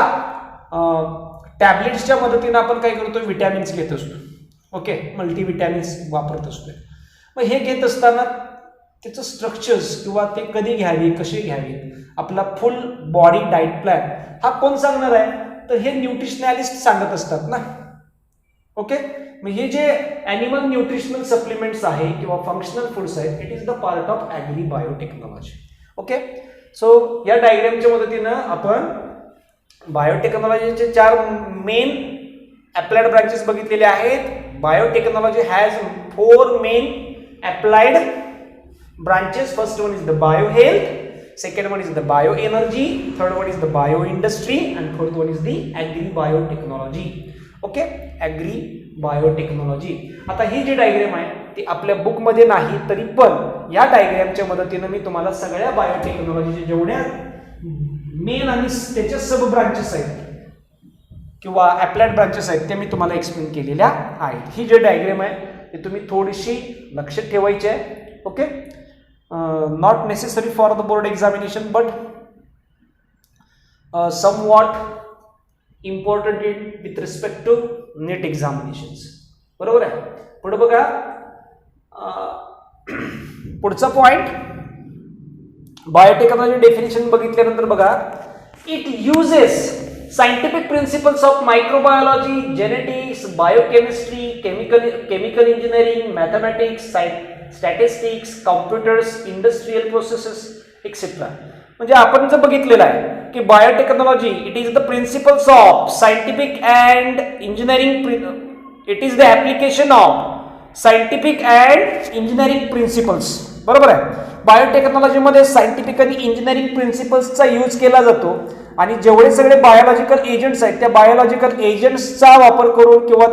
टॅबलेट्सच्या मदतीनं आपण काय करतोय? विटॅमिन्स घेत असतो. ओके, मल्टीविटॅमिन्स वापरत असतोय. मग हे घेत असताना त्याचं स्ट्रक्चर्स किंवा ते कधी घ्यावे, कसे घ्यावे, आपला फुल बॉडी डाएट प्लॅन हा कोण सांगणार आहे? तर हे न्यूट्रिशनॅलिस्ट सांगत असतात ना. ओके, मग हे जे ॲनिमल न्यूट्रिशनल सप्लिमेंट्स आहे किंवा फंक्शनल फूड्स आहेत it is the part of agri biotechnology. Okay, so या डायग्रामच्या मदतीनं आपण बायोटेक्नॉलॉजीचे 4 मेन अप्लाइड ब्रांचेस बघितलेले आहेत. Biotechnology has 4 main applied branches. First one is the biohealth, second one is the bioenergy, third one is the bioindustry and fourth one is the agri biotechnology. Okay, agri biotechnology. आता ही जी diagram आहे ती आपल्या book मध्ये नाही तरी पण या डायग्रामच्या मदतीने मी तुम्हाला सगळ्या बायोटेक्नॉलॉजीचे जेवढ्या मेन आणि त्याच्या सब ब्रांचेस आहेत किंवा अप्लाइड ब्रांचेस आहेत ते मी तुम्हाला एक्सप्लेन केलेल्या आहेत. ही जी डायग्राम आहे ती तुम्ही थोडीशी लक्षात ठेवायची आहे. Okay, not necessary for the board examination but somewhat important with respect to NET examinations. बरोबर आहे. पुढे बघा, पुढचा पॉइंट बायोटेक्नॉलॉजी डेफिनेशन बघितल्यानंतर बघा, it uses scientific principles of microbiology, genetics, biochemistry, chemical engineering, mathematics, statistics, computers, industrial processes etcetera. म्हणजे आपण जर बघितलेलं आहे की biotechnology it is the principles of scientific and engineering, it is the application of scientific and engineering principles. बरोबर आहे. बायोटेक्नॉलॉजीमध्ये scientific आणि engineering प्रिन्सिपल्सचा use केला जातो आणि जेवढे सगळे बायोलॉजिकल एजंट्स आहेत त्या बायोलॉजिकल एजंट्सचा वापर करून किंवा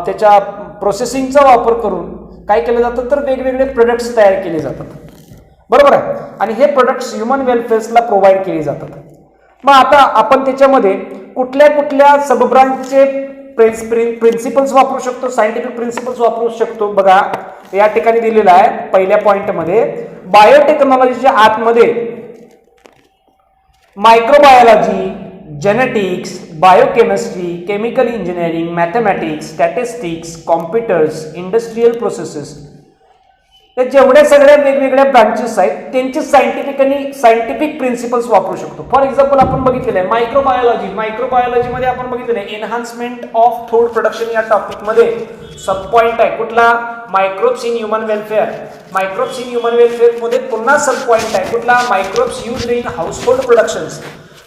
त्याच्या प्रोसेसिंगचा वापर करून काय केलं जातं तर वेगवेगळे प्रोडक्ट्स तयार केले जातात. बरोबर आहे. आणि हे प्रोडक्ट्स ह्युमन वेलफेअर्सला प्रोव्हाइड केले जातात. मग आता आपण त्याच्यामध्ये कुठल्या कुठल्या सब ब्रांचचे प्रिन्सिपल्स वापरू शकतो, सायंटिफिक प्रिन्सिपल्स वापरू शकतो. बघा या ठिकाणी दिलेलं आहे पहिल्या पॉइंटमध्ये, बायोटेक्नॉलॉजीच्या आतमध्ये microbiology, genetics, biochemistry, chemical engineering, mathematics, statistics, computers, industrial processes, या जेवढ्या सगळ्या वेगवेगळ्या ब्रांचेस आहेत त्यांचे सायंटिफिक प्रिन्सिपल्स वापरू शकतो. फॉर एक्झाम्पल आपण बघितलेलं आहे मायक्रोबायोलॉजीमध्ये आपण बघितलेलं आहे एनहान्समेंट ऑफ फूड प्रोडक्शन या टॉपिकमध्ये सब पॉइंट आहे कुठला, microbes in human welfare. Microbes in human welfare मध्ये पुन्हा सब पॉइंट आहे कुठला, microbes used in household productions.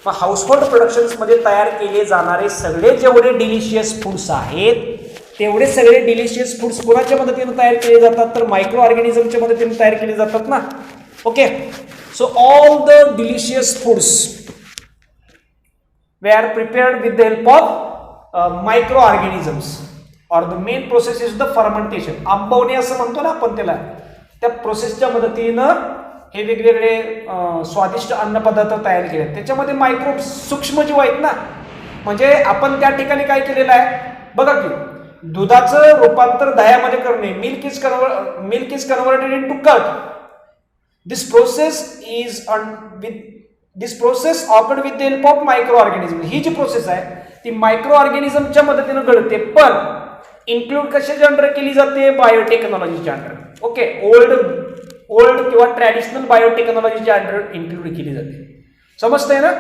मग हाऊसहोल्ड प्रोडक्शन्स मध्ये तयार केले जाणारे सगळे जेवढे डिलिशियस फूड्स आहेत तेवढे सगळे डिलिशियस फूड्स कोणाच्या मदतीने तयार केले जातात, तर मायक्रो ऑर्गॅनिझमच्या मदतीने तयार केले जातात ना. Okay, so all the delicious foods we are prepared with the help of micro organisms और the main process is the fermentation. आंबवणे असं म्हणतो ना आपण त्याला, त्या प्रोसेसच्या मदतीनं हे वेगवेगळे स्वादिष्ट अन्नपदार्थ तयार केले. त्याच्यामध्ये मायक्रो सूक्ष्म जीव आहेत ना. म्हणजे आपण त्या ठिकाणी काय केलेलं आहे बघा की, दुधाचं रूपांतर दह्यामध्ये करणे, milk is converted into curd. This process occurred with the help of micro organism. ही जी प्रोसेस आहे ती मायक्रो ऑर्गॅनिझमच्या मदतीने घडते, पण इन्क्लूड कशाच्या अंडर केली जाते, बायोटेक्नॉलॉजीच्या अंडर. ओके, ओल्ड किंवा ट्रॅडिशनल बायोटेक्नॉलॉजीच्या अंडर इन्क्लूड केली जाते. समजतंय ना.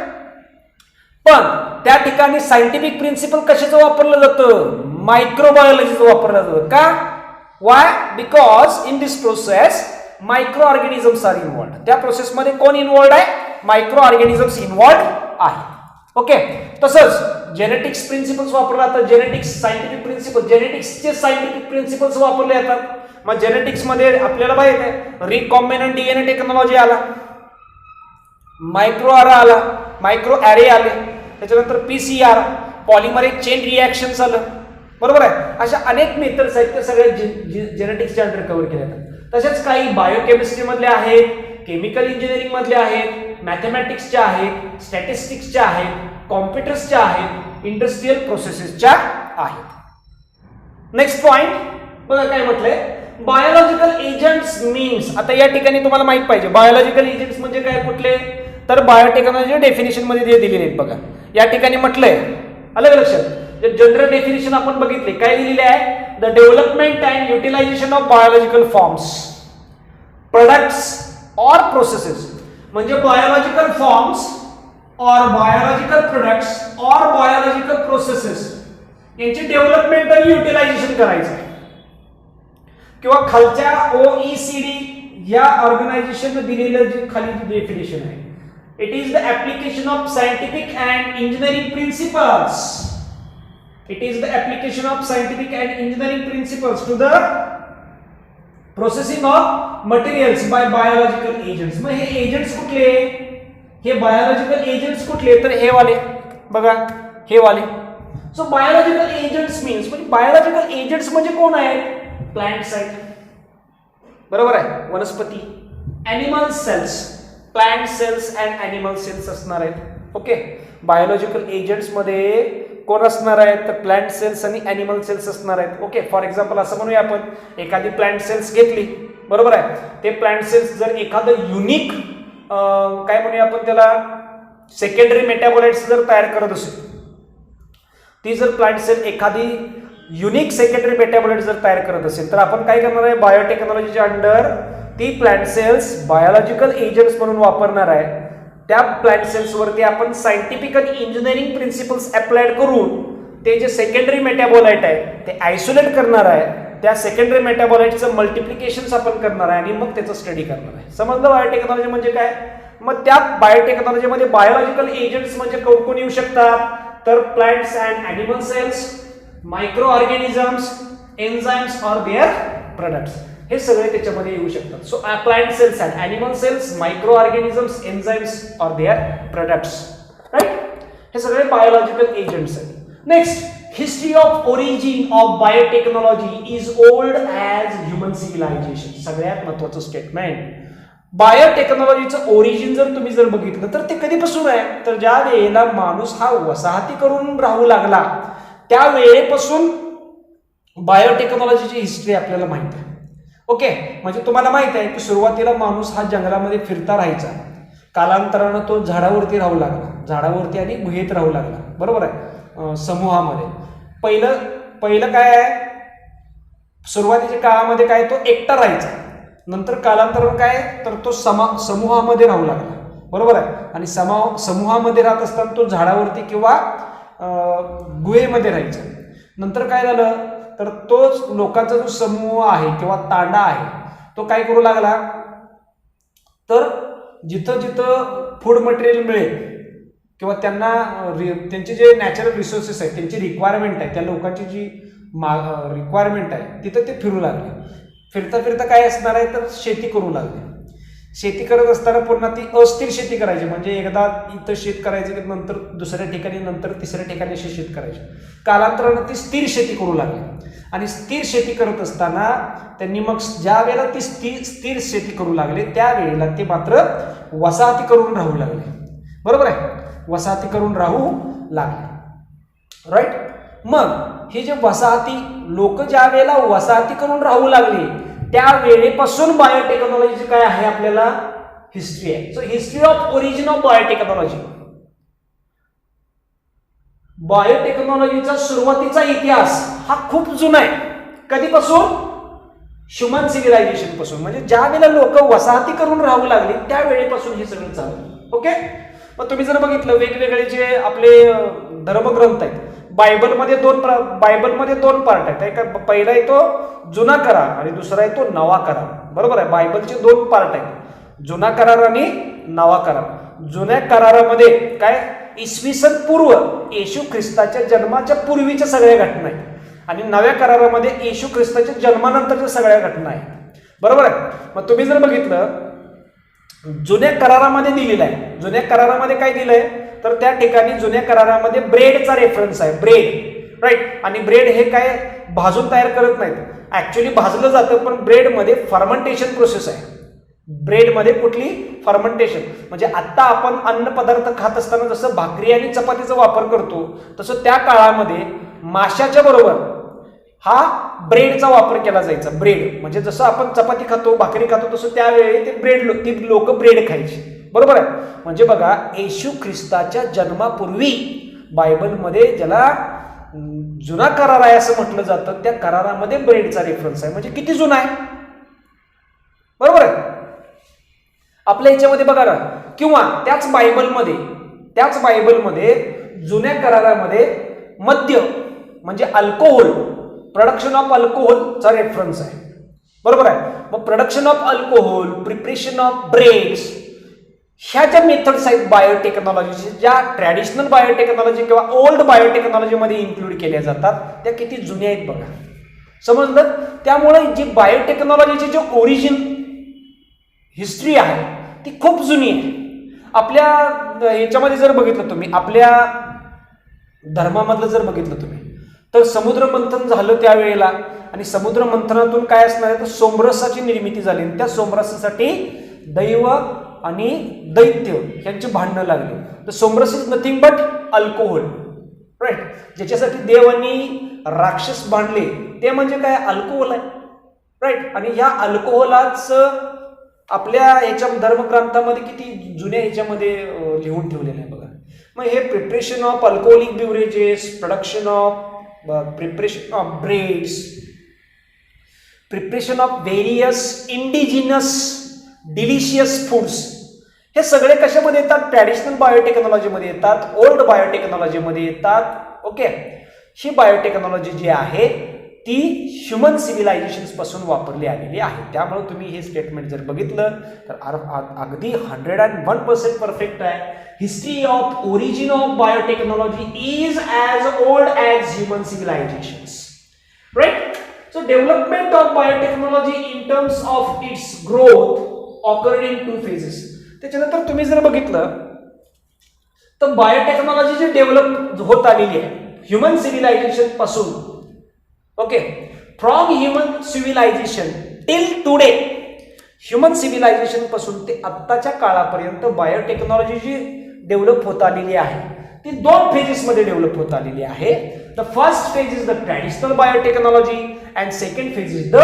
पण त्या ठिकाणी सायंटिफिक प्रिन्सिपल कशाचं वापरलं जातं, मायक्रोबायोलॉजीचं वापरलं जातं. का, why, because in this process micro organisms are involved. त्या प्रोसेसमध्ये कोण इन्व्हॉल्ड आहे, मायक्रो ऑर्गॅनिझम्स इन्व्हॉल्ड आहे. ओके, तसंच जेनेटिक्स प्रिन्सिपल्स वापरला जातात. जेनेटिक्स सायंटिफिक प्रिन्सिपल, जेनेटिक्सचे सायंटिफिक प्रिन्सिपल्स वापरले जातात. मग जेनेटिक्स मध्ये आपल्याला माहिती आहे रिकॉम्बिनंट डीएनए टेक्नॉलॉजी आला, मायक्रो आला, मायक्रो ॲरे आले, त्याच्यानंतर PCR पॉलिमरेज चेन रिॲक्शन्स आलं. बरोबर आहे. अशा अनेक मेथड्स आहेत ते सगळे जेनेटिक्सच्या अंडर कव्हर केले जातात. तसेच काही बायोकेमिस्ट्री मधले आहेत, केमिकल इंजिनिअरिंग मधले आहेत, मॅथमॅटिक्सच्या आहेत, स्टॅटिस्टिक्सच्या आहेत, कॉम्प्युटर्सच्या आहेत, इंडस्ट्रियल प्रोसेसेसच्या आहेत. नेक्स्ट पॉइंट बघा काय म्हटलंय, बायोलॉजिकल एजंट्स मीन्स. आता या ठिकाणी तुम्हाला माहित पाहिजे बायोलॉजिकल एजंट्स म्हणजे काय कुठले, तर बायोटेक्नॉलॉजी डेफिनेशन मध्ये जे दिलेले आहेत बघा या ठिकाणी म्हटलंय, अलग लक्षात. जनरल डेफिनेशन आपण बघितले, काय दिलेले आहे, the development and utilisation of biological forms, products और प्रोसेसेस. म्हणजे बायोलॉजिकल फॉर्म्स और बायोलॉजिकल प्रोडक्ट्स और बायोलॉजिकल प्रोसेसेस यांची डेव्हलपमेंट आणि युटिलायझेशन करायचं. किंवा खालच्या OECD या ऑर्गनायझेशन दिलेलं जे खाली डेफिनेशन आहे, it is the application of scientific and engineering principles. It is the application of scientific and engineering principles to the processing of materials by biological agents. मग हे एजंट्स कुठले, हे बायोलॉजिकल एजंट्स कुठले, तर हे वाले बघा, हे वाले. सो बायोलॉजिकल एजंट्स मीन्स, म्हणजे बायोलॉजिकल एजंट्स म्हणजे कोण आहेत, प्लांट्स आहेत. बरोबर आहे, वनस्पती, animal cells, plant cells and animal cells असणार आहेत. ओके, बायोलॉजिकल एजंट्स मध्ये कोण असणार आहेत, तर प्लांट सेल्स आणि ॲनिमल सेल्स असणार आहेत. ओके, फॉर एक्झाम्पल असं म्हणूया आपण एखादी प्लांट सेल्स घेतली, बरोबर आहे. ते प्लांट सेल्स जर एखादं युनिक काय म्हणूया आपण त्याला सेकंडरी मेटाबोलाइट्स जर तयार करत असेल, ती जर प्लांट सेल एखादी युनिक सेकंडरी मेटाबोलाइट जर तयार करत असेल, तर आपण काय करणार आहे, बायोटेक्नॉलॉजीच्या अंडर ती प्लांट सेल्स बायोलॉजिकल एजंट्स म्हणून वापरणार आहे. त्या प्लांट सेल्स वरती आपण सायंटिफिक आणि इंजिनिअरिंग प्रिन्सिपल्स अप्लाइड करून ते जे सेकंडरी मेटाबोलाइट आहे ते आयसोलेट करणार आहे. त्या सेकंडरी मेटाबोलाइटचं मल्टिप्लिकेशन आपण करणार आहे आणि मग त्याचं स्टडी करणार आहे. समजलं बायोटेक्नॉलॉजी म्हणजे काय. मग त्या बायोटेक्नॉलॉजीमध्ये बायोलॉजिकल एजंट्स म्हणजे कोण येऊ शकतात, तर plants and animal cells, micro organisms, enzymes और देअर प्रोडक्ट्स, हे सगळे त्याच्यामध्ये येऊ शकतात. So plant cells and animal cells, micro organisms, enzymes और देअर प्रोडक्ट्स, राईट. हे सगळे बायोलॉजिकल एजंट्स आहेत. Next, history of origin of biotechnology is old as human civilisation. सगळ्यात महत्वाचं स्टेटमेंट, बायोटेक्नॉलॉजीचं ओरिजिन जर तुम्ही जर बघितलं तर ते कधीपासून आहे, तर ज्या वेळेला माणूस हा वसाहती करून राहू लागला त्या वेळेपासून बायोटेक्नॉलॉजीची हिस्ट्री आपल्याला माहित आहे. ओके, म्हणजे तुम्हाला माहित आहे की सुरुवातीला माणूस हा जंगलामध्ये फिरता राहायचा, कालांतरानं तो झाडावरती राहू लागला, झाडावरती आणि गुहेत राहू लागला, बरोबर आहे, समूहामध्ये. पहिलं काय आहे, सुरुवातीच्या काळामध्ये काय तो एकटा राहायचा, नंतर कालांतरानं काय तर तो समूहामध्ये राहू लागला, बरोबर आहे. आणि समूहामध्ये राहत असताना तो झाडावरती किंवा गुहेमध्ये राहायचा. नंतर काय झालं तर तोच लोकांचा जो समूह आहे किंवा तांडा आहे तो काय करू लागला, तर जिथं जिथं फूड मटेरियल मिळेल किंवा त्यांना त्यांचे जे नॅचरल रिसोर्सेस आहेत, त्यांची रिक्वायरमेंट आहे, त्या लोकांची जी रिक्वायरमेंट आहे तिथं ते फिरू लागले. फिरता फिरता काय असणार आहे तर शेती करू लागले. शेती करत असताना पुन्हा ती अस्थिर शेती करायची, म्हणजे एकदा इथं शेत करायचं की नंतर दुसऱ्या ठिकाणी, नंतर तिसऱ्या ठिकाणी अशी शेत करायची. कालांतरानं ती स्थिर शेती करू लागली. आणि स्थिर शेती करत असताना त्यांनी मग ज्या वेळेला ती स्थिर शेती करू लागले त्यावेळेला ते मात्र वसाहती करून राहू लागले, बरोबर आहे, वसाहती करून राहू लागले, राईट. मग हे जे वसाहती लोक ज्या वेळेला वसाहती करून राहू लागले त्या वेळेपासून बायोटेक्नॉलॉजी काय आहे आपल्याला हिस्ट्री आहे. So history of origin of biotechnology. बायोटेक्नॉलॉजीचा सुरुवातीचा इतिहास हा खूप जुना आहे. कधीपासून? ह्युमन सिव्हिलायझेशन पासून, म्हणजे ज्या वेळेला लोक वसाहती करून राहू लागली त्या वेळेपासून हे सगळं चालू. ओके, मग तुम्ही जर बघितलं वेगवेगळे जे आपले धर्मग्रंथ आहेत, बायबलमध्ये दोन पार्ट आहेत. एक पहिला आहे तो जुना करार आणि दुसरा आहे तो नवा करार, बरोबर आहे. बायबलचे दोन पार्ट आहेत, जुना करार आणि नवा करार. जुन्या करारामध्ये काय इसवी सन पूर्व येशू ख्रिस्ताच्या जन्माच्या पूर्वीच्या सगळ्या घटना आहेत आणि नव्या करारामध्ये येशू ख्रिस्ताच्या जन्मानंतरच्या सगळ्या घटना आहेत, बरोबर आहे. मग तुम्ही जर बघितलं जुन्या करारामध्ये दिलेलं आहे, जुन्या करारामध्ये काय दिलंय तर त्या ठिकाणी जुन्या करारामध्ये ब्रेडचा रेफरन्स आहे, ब्रेड, राईट. आणि ब्रेड हे काय भाजून तयार करत नाहीत, ऍक्च्युली भाजलं जातं, पण ब्रेडमध्ये फर्मेंटेशन प्रोसेस आहे. ब्रेडमध्ये कुठली फर्मेंटेशन, म्हणजे आता आपण अन्न पदार्थ खात असताना जसं भाकरी आणि चपातीचा वापर करतो तसं त्या काळामध्ये माशाच्या बरोबर हा ब्रेडचा वापर केला जायचा. ब्रेड म्हणजे जसं आपण चपाती खातो, भाकरी खातो, तसं त्यावेळी ते लोक ब्रेड खायचे, बरोबर आहे. म्हणजे बघा, येशू ख्रिस्ताच्या जन्मापूर्वी बायबलमध्ये ज्याला जुना करार आहे असं म्हटलं जातं त्या करारामध्ये ब्रेडचा रेफरन्स आहे. म्हणजे किती जुना आहे, बरोबर आहे. आपल्या याच्यामध्ये बघा ना, किंवा त्याच बायबलमध्ये जुन्या करारामध्ये मद्य म्हणजे अल्कोहोल, प्रोडक्शन ऑफ अल्कोहोलचा रेफरन्स आहे, बरोबर आहे. मग production of alcohol, preparation of breads, ह्या ज्या मेथड्स आहेत बायोटेक्नॉलॉजी, ज्या ट्रॅडिशनल बायोटेक्नॉलॉजी किंवा ओल्ड बायोटेक्नॉलॉजीमध्ये इन्क्लूड केल्या जातात, त्या किती जुन्या आहेत बघा, समजलं. त्यामुळे जी बायोटेक्नॉलॉजीची जे ओरिजिन हिस्ट्री आहे ती खूप जुनी आहे. आपल्या याच्यामध्ये जर बघितलं तुम्ही, आपल्या धर्मामधलं जर बघितलं तुम्ही, तर समुद्र मंथन झालं त्यावेळेला आणि समुद्र मंथनातून काय असणार आहे तर सोमरसाची निर्मिती झाली. त्या सोमरसासाठी दैव आणि दैत्य यांची भांडणं लागली. तर somras is nothing but alcohol, right. ज्याच्यासाठी देव आणि राक्षस भांडले ते म्हणजे काय, अल्कोहोल आहे, राईट. आणि ह्या अल्कोहोलाच आपल्या ह्याच्या धर्मग्रंथामध्ये किती जुन्या ह्याच्यामध्ये लिहून ठेवलेलं आहे बघा. मग हे preparation of alcoholic beverages, production of preparation of breads, preparation of various indigenous delicious foods, हे सगळे कशामध्ये येतात, ट्रॅडिशनल बायोटेक्नॉलॉजीमध्ये येतात, ओल्ड बायोटेक्नॉलॉजीमध्ये येतात. ओके, ही बायोटेक्नॉलॉजी जी आहे ती ह्युमन सिव्हिलायझेशन पासून वापरली आलेली आहे. त्यामुळे तुम्ही हे स्टेटमेंट जर बघितलं तर अगदी 101% परफेक्ट आहे. History of origin of biotechnology is as old as human civilisations, right. So development of biotechnology in terms of its growth occurred in 2 phases. त्याच्यानंतर तुम्ही जर बघितलं तर बायोटेक्नॉलॉजी जी डेव्हलप होत आलेली आहे ह्युमन सिव्हिलायझेशन पासून, okay, from human civilisation till today, human civilisation पासून ते आत्ताच्या काळापर्यंत बायोटेक्नॉलॉजी जी डेव्हलप होत आलेली आहे ती 2 फेजेसमध्ये डेव्हलप होत आलेली आहे. The first phase is the traditional biotechnology and second phase is the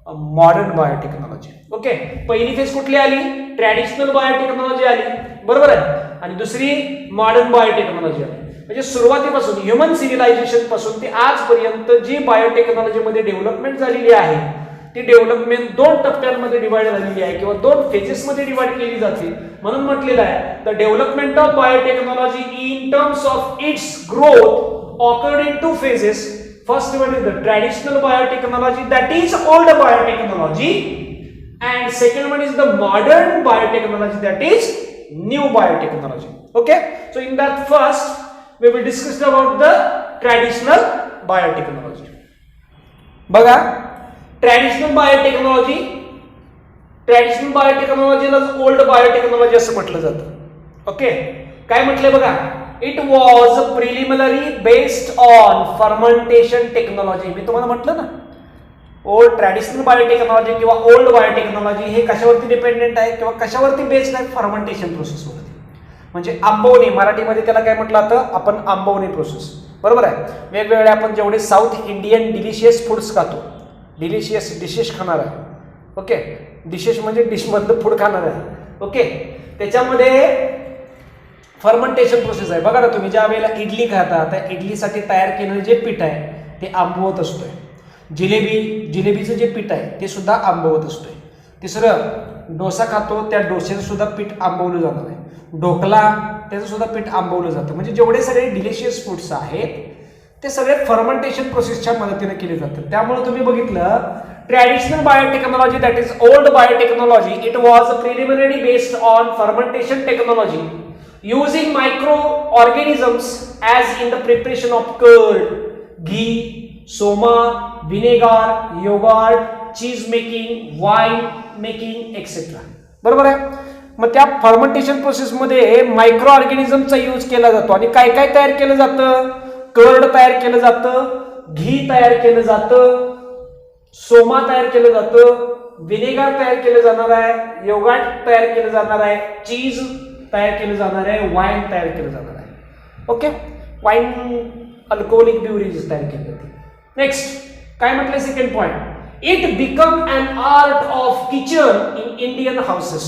modern biotechnology. Okay, पहिली फेज कुठली आली? ट्रॅडिशनल बायोटेक्नॉलॉजी आली, बरोबर आहे, आणि दुसरी मॉडर्न बायोटेक्नॉलॉजी आली. म्हणजे सुरुवातीपासून ह्युमन सिव्हिलायझेशन पासून ते आजपर्यंत जी बायोटेक्नॉलॉजीमध्ये डेव्हलपमेंट झालेली आहे ती डेव्हलपमेंट 2 टप्प्यांमध्ये डिवाइड झालेली आहे किंवा 2 फेजेसमध्ये डिवाइड केली जाते. म्हणून म्हटलेलं आहे the development of biotechnology in terms of its growth occurred in 2 phases. First one is the traditional biotechnology, that is old biotechnology, and second one is the modern biotechnology, that is new biotechnology. Okay, so in that first we will discuss about the traditional biotechnology. बघा, traditional बायोटेक्नॉलॉजीला old biotechnology असं म्हटलं जातं. Okay, काय म्हटलंय बघा, it was preliminary based on fermentation technology. मी तुम्हाला म्हटलं ना, ओल्ड ट्रॅडिशनल बायोटेक्नॉलॉजी किंवा ओल्ड बायोटेक्नॉलॉजी हे कशावरती डिपेंडेंट आहे किंवा कशावरती बेस्ड आहे? फर्मेंटेशन प्रोसेसवरती. म्हणजे आंबवणे, मराठीमध्ये त्याला काय म्हटलं जातं आपण? आंबवणे प्रोसेस, बरोबर आहे. वेगवेगळे आपण जेवढे साऊथ इंडियन डिलिशियस फूड्स खातो, डिलिशियस डिशेस खाणार आहे. ओके, डिशेस म्हणजे डिशमधलं फूड खाणार आहे. ओके, त्याच्यामध्ये फर्मेंटेशन प्रोसेस आहे. बघा ना, तुम्ही ज्या वेळेला इडली खाता त्या इडलीसाठी तयार केलेलं जे पीठ आहे ते आंबवत असतोय. जिलेबीचं जे पीठ आहे ते सुद्धा आंबवत असतोय. तिसरं, डोसा खातो त्या डोश्याचं सुद्धा पीठ आंबवलं जाणार आहे. ढोकला त्याचं सुद्धा पीठ आंबवलं जातं. म्हणजे जेवढे सगळे डिलिशियस फूड्स आहेत ते सगळे फर्मेंटेशन प्रोसेसच्या मदतीने केले जातात. त्यामुळे तुम्ही बघितलं traditional biotechnology, that is old biotechnology, it was preliminary based on fermentation technology using microorganisms as in the preparation of curd, ghee, soma, vinegar, yogurt, cheese making, wine making, etc. बरोबर आहे. मग त्या फर्मेंटेशन प्रोसेसमध्ये micro ऑर्गॅनिझमचा use केला जातो. आणि काय काय तयार केलं जातं? कर्ड तयार केलं जातं, घी तयार केलं जातं, सोमा तयार केलं जातं, विनेगर तयार केलं जाणार आहे, योगर्ट तयार केलं जाणार आहे, चीज तयार केलं जाणार आहे, वाईन तयार केलं जाणार आहे. ओके, वाईन अल्कोहोलिक ब्युरीज तयार केली जाते. नेक्स्ट काय म्हटलंय? Second point, it become an art of kitchen in Indian houses.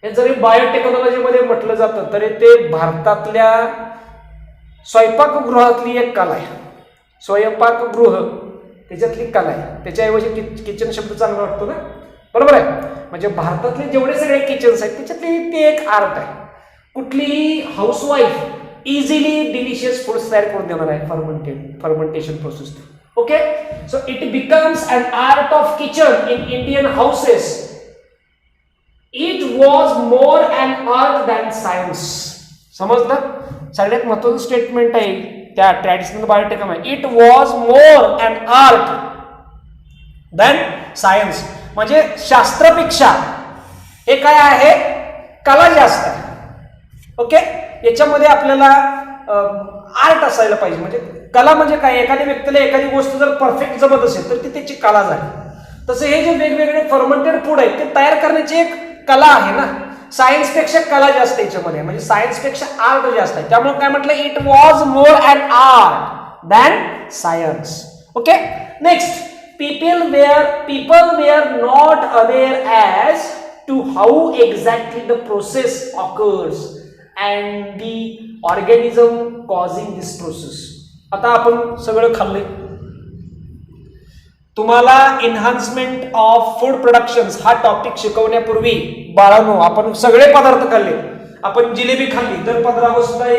हे जरी बायोटेक्नॉलॉजीमध्ये म्हटलं जातं तरी ते भारतातल्या स्वयंपाकगृहातली एक कला आहे. स्वयंपाकगृह त्याच्यातली कला आहे. त्याच्याऐवजी किचन शब्द चांगला वाटतो ना, बरोबर आहे. म्हणजे भारतातले जेवढे सगळे किचन्स आहेत त्याच्यातली ते एक आर्ट आहे. कुठलीही हाऊसवाईफ इझिली डिलिशियस फूड्स तयार करून देणार आहे fermentation process. Okay, so it becomes an art of kitchen in Indian houses. It was more an art than science. समजलं? सगळ्यात महत्वाचं स्टेटमेंट आहे त्या traditional biotechnology. It was more an art than science. म्हणजे शास्त्रापेक्षा हे काय आहे? कला जास्त आहे. ओके, याच्यामध्ये आपल्याला आर्ट असायला पाहिजे. म्हणजे कला म्हणजे काय? एखाद्या व्यक्तीला एखादी गोष्ट जर परफेक्ट जमत असेल तर ती त्याची कला झाली. तसं हे जे वेगवेगळे फर्मेंटेड फूड आहेत ते तयार करण्याची एक कला आहे ना. सायन्सपेक्षा कला जास्त याच्यामध्ये, म्हणजे सायन्सपेक्षा आर्ट जास्त आहे. त्यामुळे काय म्हटलं? It was more an art than science. Okay, next, people were not aware as to how exactly the process occurs and the organism causing this process. आता आपण सगळं खाल्लंय. तुम्हाला एन्हान्समेंट ऑफ फूड प्रोडक्शन हा टॉपिक शिकवण्यापूर्वी बाळांनो आपण सगळे पदार्थ खाल्ले. आपण जिलेबी खाल्ली तर 15 वाजता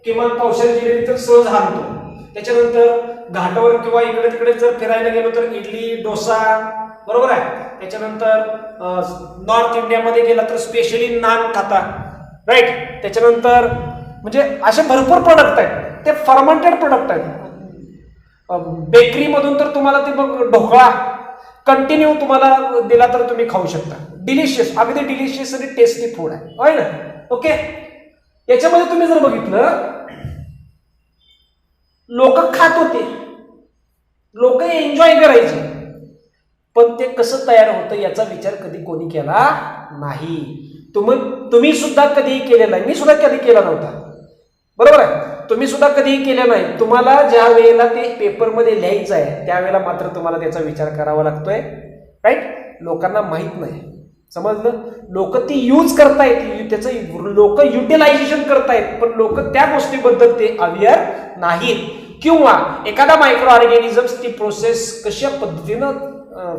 किमान पावसाळी जिलेबी तर सहज हाणतो. त्याच्यानंतर घाटावर किंवा इकडे तिकडे जर फिरायला गेलो तर इडली, डोसा, बरोबर आहे. त्याच्यानंतर नॉर्थ इंडियामध्ये गेला तर स्पेशली नान खाता, राईट. त्याच्यानंतर म्हणजे असे भरपूर प्रोडक्ट आहेत ते फर्मेंटेड प्रोडक्ट आहेत. बेकरीमधून तर तुम्हाला ते मग ढोकळा कंटिन्यू तुम्हाला दिला तर तुम्ही खाऊ शकता. डिलिशियस, अगदी डिलिशियस आणि टेस्टी फूड आहे, होय ना. ओके, याच्यामध्ये तुम्ही जर बघितलं लोक खात होते, लोक एन्जॉय करायचे, पण ते कसं तयार होतं याचा विचार कधी कोणी केला नाही. तुम्ही सुद्धा कधीही केलेला नाही, मी सुद्धा कधी केला नव्हता, बरोबर आहे. तुम्ही सुद्धा कधीही केलं नाही. तुम्हाला ज्या वेळेला ते पेपरमध्ये लिहायचं आहे त्यावेळेला मात्र तुम्हाला त्याचा विचार करावा लागतोय, राईट. लोकांना माहित नाही, समजलं. लोक ती यूज करतायत, त्याचं लोक युटिलायझेशन करतायत, पण लोक त्या गोष्टीबद्दल ते अवेअर नाहीत. किंवा एखादा मायक्रो ऑर्गॅनिझम्स ती प्रोसेस कशा पद्धतीनं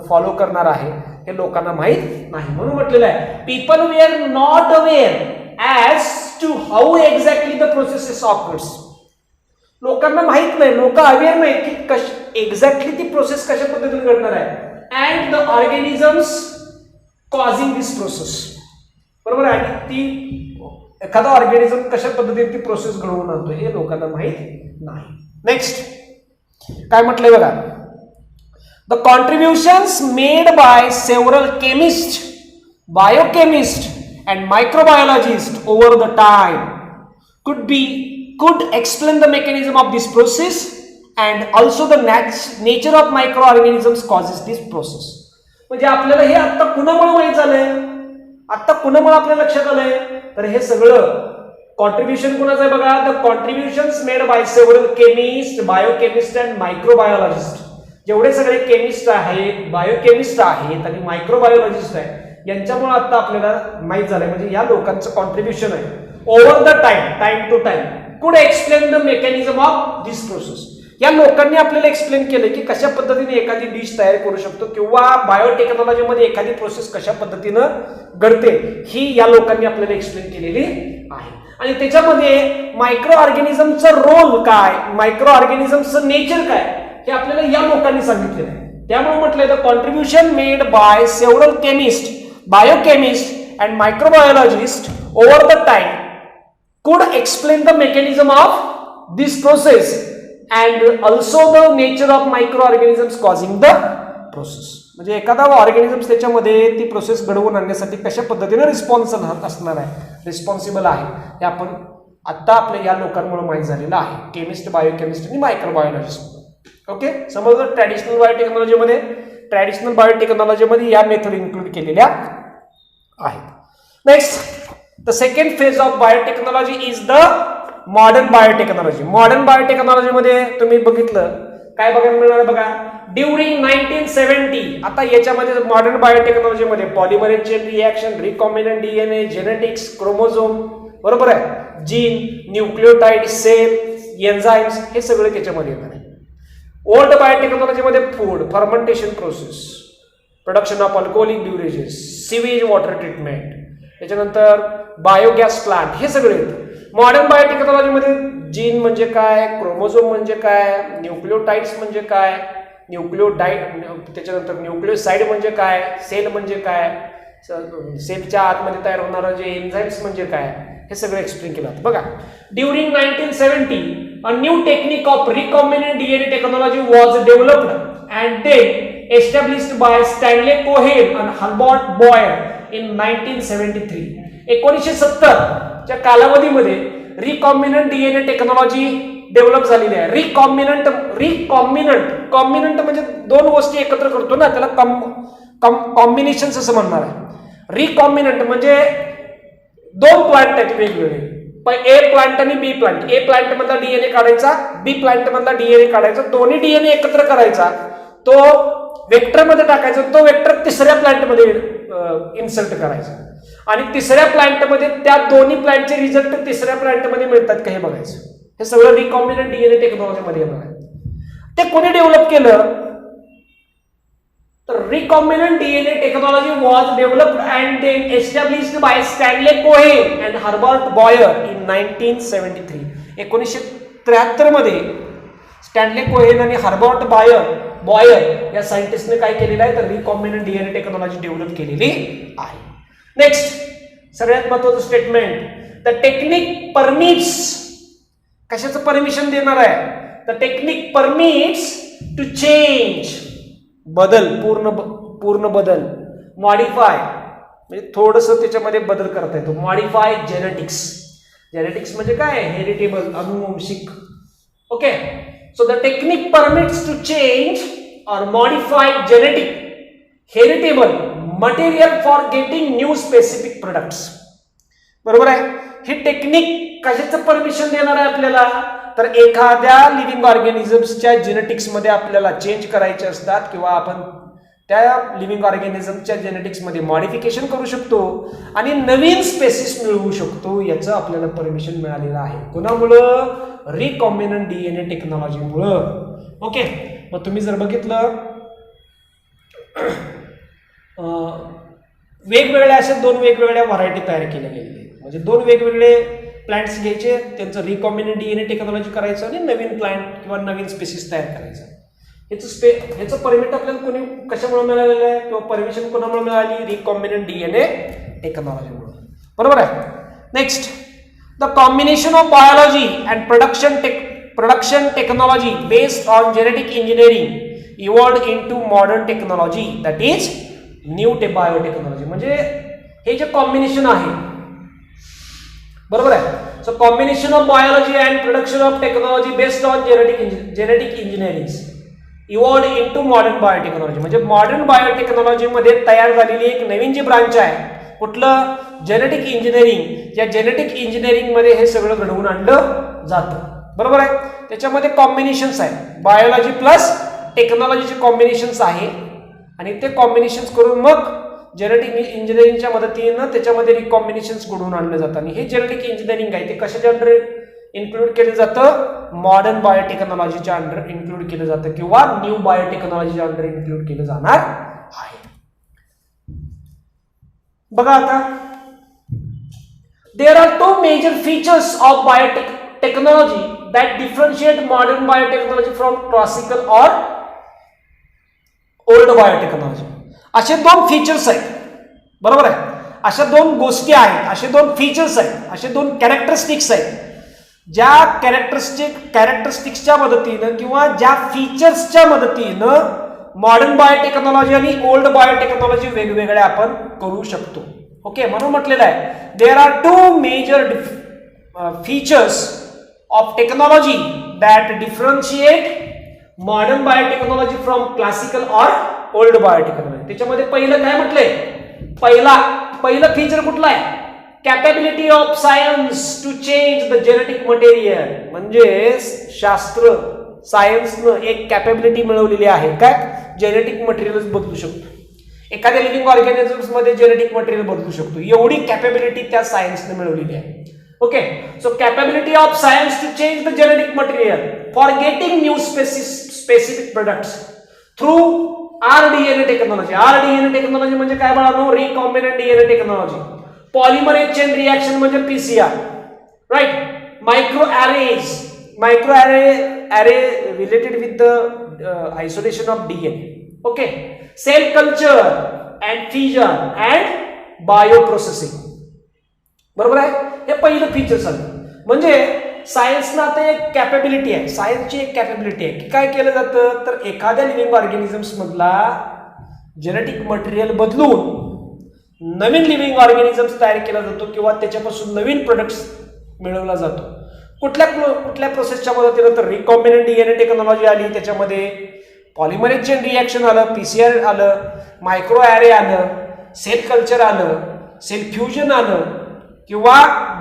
फॉलो करणार आहे हे लोकांना माहित नाही. म्हणून म्हटलेलं आहे people were not aware as to how exactly the process occurs. लोकांना माहित नाही, लोक अवेअर नाहीत की एक्झॅक्टली ती प्रोसेस कशा पद्धतीने घडणार आहे. And the organisms causing this process, बरोबर आहे. आणि ती एखादा ऑर्गॅनिझम कशा पद्धतीने ती प्रोसेस घडवून आणतो हे लोकांना माहित नाही. नेक्स्ट काय म्हटलंय बघा, the contributions made by several chemist, biochemist and microbiologist over the time could explain the mechanism of this process and also the nature of microorganisms causes this process. म्हणजे आपल्याला हे आता कुणामुळे माहित झालंय, आता कुणामुळे आपल्या लक्षात आलंय, तर हे सगळं कॉन्ट्रीब्युशन कुणाचं आहे बघा. The contributions made by several chemist, biochemist and microbiologist. जेवढे सगळे केमिस्ट आहेत, बायोकेमिस्ट आहेत आणि मायक्रोबायोलॉजिस्ट आहेत यांच्यामुळे आता आपल्याला माहित झालंय, म्हणजे या लोकांचं कॉन्ट्रीब्युशन आहे. Over the time to time could explain the mechanism of this process. या लोकांनी आपल्याला एक्सप्लेन केलं की कशा पद्धतीने एखादी डिश तयार करू शकतो किंवा बायोटेक्नॉलॉजीमध्ये एखादी प्रोसेस कशा पद्धतीनं घडते ही या लोकांनी आपल्याला एक्सप्लेन केलेली आहे. आणि त्याच्यामध्ये मायक्रो ऑर्गॅनिझमचा रोल काय, मायक्रो ऑर्गॅनिझमचं नेचर काय हे आपल्याला या लोकांनी सांगितलेलं आहे. त्यामुळे म्हटलंय the contribution made by several chemist, biochemist and microbiologist over the time could explain the mechanism of this process and also the nature of microorganisms causing the process. म्हणजे एखादा ऑर्गॅनिझम त्याच्यामध्ये ती प्रोसेस घडवून आणण्यासाठी कशा पद्धतीने रिस्पॉन्सिबल असणार आहे, रिस्पॉन्सिबल आहे हे आपण आता आपल्या या लोकांमुळे माहीत झालेलं आहे, केमिस्ट, बायोकेमिस्ट आणि मायक्रोबायोलॉजिस्ट. ओके, समजलं. ट्रॅडिशनल बायोटेक्नॉलॉजीमध्ये या मेथड इन्क्लूड केलेल्या आहेत. Next, the second phase of biotechnology is the modern biotechnology. modern biotechnology मध्ये तुम्ही बघितलं काय बघायला मिळणार बघा, ड्युरिंग 1970. आता याच्यामध्ये मॉडर्न बायोटेक्नॉलॉजी मध्ये polymerase chain reaction, recombinant DNA, genetics, chromosome, बरोबर आहे, जीन, न्यूक्लियोटाइड, सेल, एन्झाइम्स हे सगळे त्याच्यामध्ये येणार आहे. ओल्ड बायोटेक्नॉलॉजी मध्ये food, fermentation process, production of alcoholic beverages, sewage water treatment, त्याच्यानंतर बायोगॅस प्लांट हे सगळे येतं. मॉडर्न बायोटेक्नॉलॉजीमध्ये जीन म्हणजे काय, क्रोमोझोम म्हणजे काय, न्यूक्लियोटाइड्स म्हणजे काय, त्याच्यानंतर न्यूक्लियोसाइड म्हणजे काय, सेल म्हणजे काय, सेलच्या आतमध्ये तयार होणारं जे एन्झाइम्स म्हणजे काय, हे सगळं एक्सप्लेन केलं जातं बघा. During 1970 a new technique of recombinant DNA technology was developed and then established by Stanley Cohen and Herbert Boyer in 1973. 1970 च्या कालावधीमध्ये रिकॉम्बिनंट डीएनए टेक्नॉलॉजी डेव्हलप झालेली आहे. कॉम्बिनंट म्हणजे दोन गोष्टी एकत्र करतो ना, त्याला कॉम्बिनेशन असं म्हणणार आहे. रिकॉम्बिनंट म्हणजे दोन प्लांट आहेत वेगवेगळे, ए प्लांट आणि बी प्लांट. ए प्लांट मधला डीएनए काढायचा, बी प्लांट मधला डीएनए काढायचा, दोन्ही डीएनए एकत्र करायचा, तो वेक्टर मध्ये टाकायचा, तो वेक्टर तिसऱ्या प्लांट मध्ये इन्सर्ट करायचा आणि तिसऱ्या प्लांट मध्ये त्या दोन्ही प्लांटचे रिझल्ट तिसऱ्या प्लांट मध्ये मिळतात का हे बघायचं. हे सगळं रिकॉम्बिनंट डीएनए टेक्नॉलॉजी मध्ये येणार आहे. ते कोणी डेव्हलप केलं तर recombinant DNA technology was developed and then established by Stanley Cohen and Herbert Boyer in 1973. 1973 मध्ये स्टॅनले कोहेन आणि हर्बर्ट बॉयर या सायंटिस्टने काय केलेलं आहे तर रिकॉम्बिनंट डीएनए टेक्नॉलॉजी डेव्हलप केलेली आहे. नेक्स्ट, सगळ्यात महत्वाचं स्टेटमेंट, द टेक्निक परमिट्स, कशाचं परमिशन देणार आहे, the technique permits to change, बदल, पूर्ण बदल, मॉडिफाय म्हणजे थोडंसं त्याच्यामध्ये बदल करता येतो, मॉडिफाय जेनेटिक्स म्हणजे काय, हेरिटेबल, अनुवंशिक. Okay, so the technique permits to change or modify genetic heritable material for getting new specific products. बरोबर आहे. ही टेक्निक कशाचं परमिशन देणार आहे आपल्याला, तर एखाद्या लिव्हिंग ऑर्गॅनिझम्सच्या जेनेटिक्समध्ये आपल्याला चेंज करायचे असतात किंवा आपण त्या लिव्हिंग ऑर्गॅनिझमच्या जेनेटिक्समध्ये मॉडिफिकेशन करू शकतो आणि नवीन स्पेसिस मिळवू शकतो. याचं आपल्याला परमिशन मिळालेलं आहे. कोणामुळं, रिकॉम्बिनंट डीएनए टेक्नॉलॉजीमुळं. ओके. मग तुम्ही जर बघितलं वेगवेगळ्या अशा 2 वेगवेगळ्या व्हरायटी तयार केल्या गेलेल्या, म्हणजे 2 वेगवेगळे प्लांट्स घ्यायचे, त्यांचं रिकॉम्बिनंट डीएनए टेक्नॉलॉजी करायचं आणि नवीन प्लांट किंवा नवीन स्पेसिस तयार करायचं. ह्याचं परमिट आपल्याला कोणी कशामुळे मिळालेलं आहे किंवा परमिशन कोणामुळे मिळाली, रिकॉम्बिनंट डीएनए टेक्नॉलॉजीमुळे. बरोबर आहे. Next, the combination of biology and production technology based on genetic engineering evolved into modern technology that is new biotechnology. म्हणजे हे जे कॉम्बिनेशन आहे, बरोबर आहे. So combination of biology and production of technology based on genetic engineering evolved into modern biotechnology. म्हणजे मॉडर्न बायोटेक्नॉलॉजीमध्ये तयार झालेली एक नवीन जी ब्रांच आहे, कुठलं, जेनेटिक इंजिनिअरिंग. या जेनेटिक इंजिनिअरिंगमध्ये हे सगळं घडवून आणलं जातं. बरोबर आहे. त्याच्यामध्ये कॉम्बिनेशन्स आहेत, बायोलॉजी प्लस टेक्नॉलॉजीचे कॉम्बिनेशन्स आहे आणि ते कॉम्बिनेशन्स करून मग जेनेटिक इंजिनिअरिंगच्या मदतीनं त्याच्यामध्ये रिकॉम्बिनेशन्स घडवून आणलं जातं. आणि हे जेनेटिक इंजिनिअरिंग आहे ते कशाच्या अंडर इन्क्लूड केलं जातं, मॉडर्न बायोटेक्नॉलॉजीच्या अंडर इन्क्लूड केलं जातं किंवा न्यू बायोटेक्नॉलॉजीच्या अंडर इन्क्लूड केलं जाणार आहे. बघा आता, there are 2 major features of biotechnology that differentiate modern biotechnology from classical or old biotechnology. असे 2 फीचर्स आहेत. बरोबर आहे. अशा 2 गोष्टी आहेत, असे 2 फीचर्स आहेत, असे 2 कॅरेक्टरिस्टिक्स आहेत, ज्या कॅरेक्टरिस्टिक्सच्या मदतीनं किंवा ज्या फीचर्सच्या मदतीनं मॉडर्न बायोटेक्नॉलॉजी आणि ओल्ड बायोटेक्नॉलॉजी वेगवेगळ्या आपण करू शकतो. ओके. म्हणून म्हटलेलं आहे, there are 2 major features of technology that differentiate modern biotechnology from classical or old biotechnology. त्याच्यामध्ये पहिलं काय म्हटलंय, पहिलं फीचर कुठलं आहे, capability of science to change the genetic material. म्हणजे शास्त्र, सायन्सनं एक कॅपेबिलिटी मिळवलेली आहे, काय, जेनेटिक मटेरियल बदलू शकतो. एखाद्या लिव्हिंग ऑर्गॅनिझम्स मध्ये जेनेटिक मटेरियल बदलू शकतो, एवढी कॅपेबिलिटी त्या सायन्सने मिळवलेली आहे. Okay. So capability of science to change the genetic material for getting new specific products through rDNA technology. RDNA technology म्हणजे काय बाळांनो, recombinant DNA technology. Polymerase chain reaction म्हणजे पीसीआर, राईट. मायक्रो अरे related with the isolation of DNA. Okay. Cell culture and fusion and bio processing. बरोबर आहे. हे पहिलं features आहे. म्हणजे सायन्सला आता एक कॅपेबिलिटी आहे, सायन्सची एक कॅपेबिलिटी आहे की काय केलं जातं, तर एखाद्या लिव्हिंग ऑर्गॅनिझम्स मधला जेनेटिक मटेरियल बदलून नवीन लिव्हिंग ऑर्गॅनिझम्स तयार केला जातो किंवा त्याच्यापासून नवीन प्रोडक्ट्स मिळवला जातो. कुठल्या प्रोसेसच्या मदतीनं, तर रिकॉम्बिनंट डीएनए टेक्नॉलॉजी आली, त्याच्यामध्ये पॉलिमरेज चेन रिएक्शन आलं, पीसीआर आलं, मायक्रो अॅरे आलं, सेल कल्चर आलं, सेल फ्युजन आलं किंवा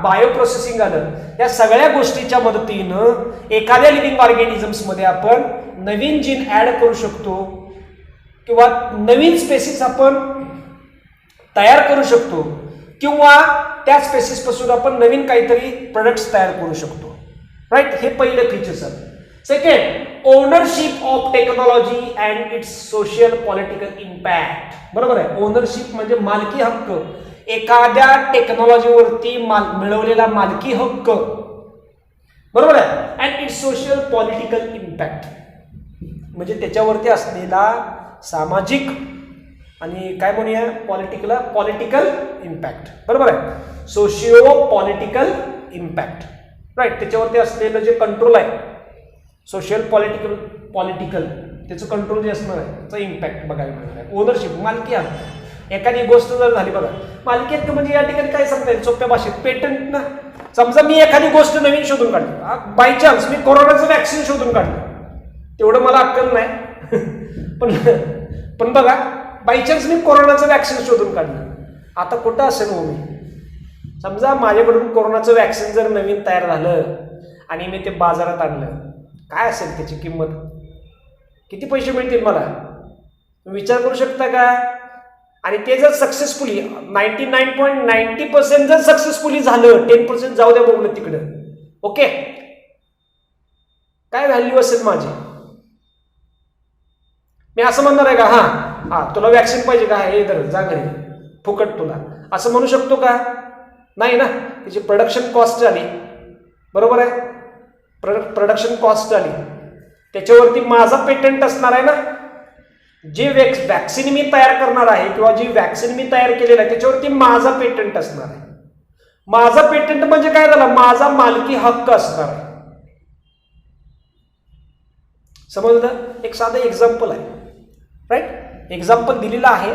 बायो प्रोसेसिंग आलं. या सगळ्या गोष्टीच्या मदतीनं एखाद्या लिव्हिंग ऑर्गॅनिझम्स मध्ये आपण नवीन जीन ऍड करू शकतो किंवा नवीन स्पेसिस आपण तयार करू शकतो किंवा त्या स्पेसिस पासून आपण नवीन काहीतरी प्रोडक्ट्स तयार करू शकतो, राईट. हे पहिलं फीचर्स आहे. Second, ownership of technology and it's social political impact. बरोबर आहे. ओनरशिप म्हणजे मालकी हक्क, एखाद्या टेक्नॉलॉजीवरती मिळवलेला मालकी हक्क. बरोबर आहे. And it's social political impact म्हणजे त्याच्यावरती असलेला सामाजिक आणि काय म्हणूया पॉलिटिकल इम्पॅक्ट. बरोबर आहे. Socio political impact, right. त्याच्यावरती असलेलं जे कंट्रोल आहे, सोशल पॉलिटिकल त्याचं कंट्रोल जे असणार आहे त्याचा इम्पॅक्ट बघायला मिळणार आहे. ओनरशिप, मालकी हक्क. एखादी गोष्ट जर झाली, बघा, मालकी हक्क म्हणजे या ठिकाणी काय सांगता येईल सोप्या भाषेत, पेटंट ना. समजा मी एखादी गोष्ट नवीन शोधून काढली, बाय चान्स मी कोरोनाचं वॅक्सिन शोधून काढलं, तेवढं मला अक्कल नाही पण बघा, बाय चान्स मी कोरोनाचं वॅक्सिन शोधून काढलं, आता कुठं असेल हो मी? समजा माझ्याकडून कोरोनाचं वॅक्सिन जर नवीन तयार झालं आणि मी ते बाजारात आणलं, काय असेल त्याची किंमत? किती पैसे मिळतील मला? विचार करू शकता का? आणि ते जर सक्सेसफुली 99.90% जर सक्सेसफुली झालं, 10% जाऊ द्या बघलं तिकडं, ओके, काय व्हॅल्यू असेल माझी? मी असं म्हणणार आहे का हा तुला वॅक्सिन पाहिजे का, हे धर जा घरी फुकट तुला, असं म्हणू शकतो का? नाही ना. त्याची प्रोडक्शन कॉस्ट आली, बरोबर आहे, प्रोडक्शन कॉस्ट आली, त्याच्यावरती माझा पेटंट असणार आहे ना. जे वॅक्सिन मी तयार करणार आहे किंवा जी वॅक्सिन मी तयार केलेलं आहे त्याच्यावरती माझा पेटंट असणार आहे. माझा पेटंट म्हणजे काय झालं? माझा मालकी हक्क असणार आहे. समजलं? एक साधं एक्झाम्पल आहे, राईट? एक्झाम्पल दिलेलं आहे,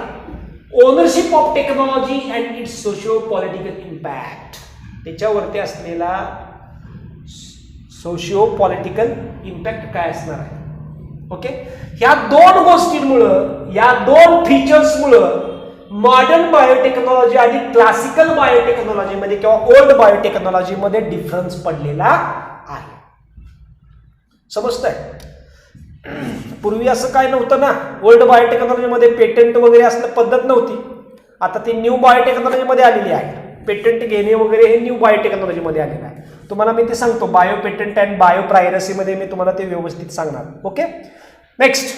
ownership of technology and it's socio political impact, त्याच्यावरती असलेला सोशिओ पॉलिटिकल इम्पॅक्ट काय असणार आहे. ओके, ह्या दोन गोष्टींमुळं, या दोन फीचर्समुळं मॉडर्न बायोटेक्नॉलॉजी आणि क्लासिकल बायोटेक्नॉलॉजीमध्ये किंवा ओल्ड बायोटेक्नॉलॉजीमध्ये डिफरन्स पडलेला आहे. समजतंय? पूर्वी असं काय नव्हतं ना, ओल्ड बायोटेक्नॉलॉजीमध्ये पेटंट वगैरे असणं पद्धत नव्हती. आता ती न्यू बायोटेक्नॉलॉजीमध्ये आलेली आहे. पेटंट घेणे वगैरे हे न्यू बायोटेक्नॉलॉजीमध्ये आलेलं आहे. तुम्हाला मी ते सांगतो, बायो पेटंट अँड बायो प्रायरसीमध्ये मी तुम्हाला ते व्यवस्थित सांगणार. Okay, next.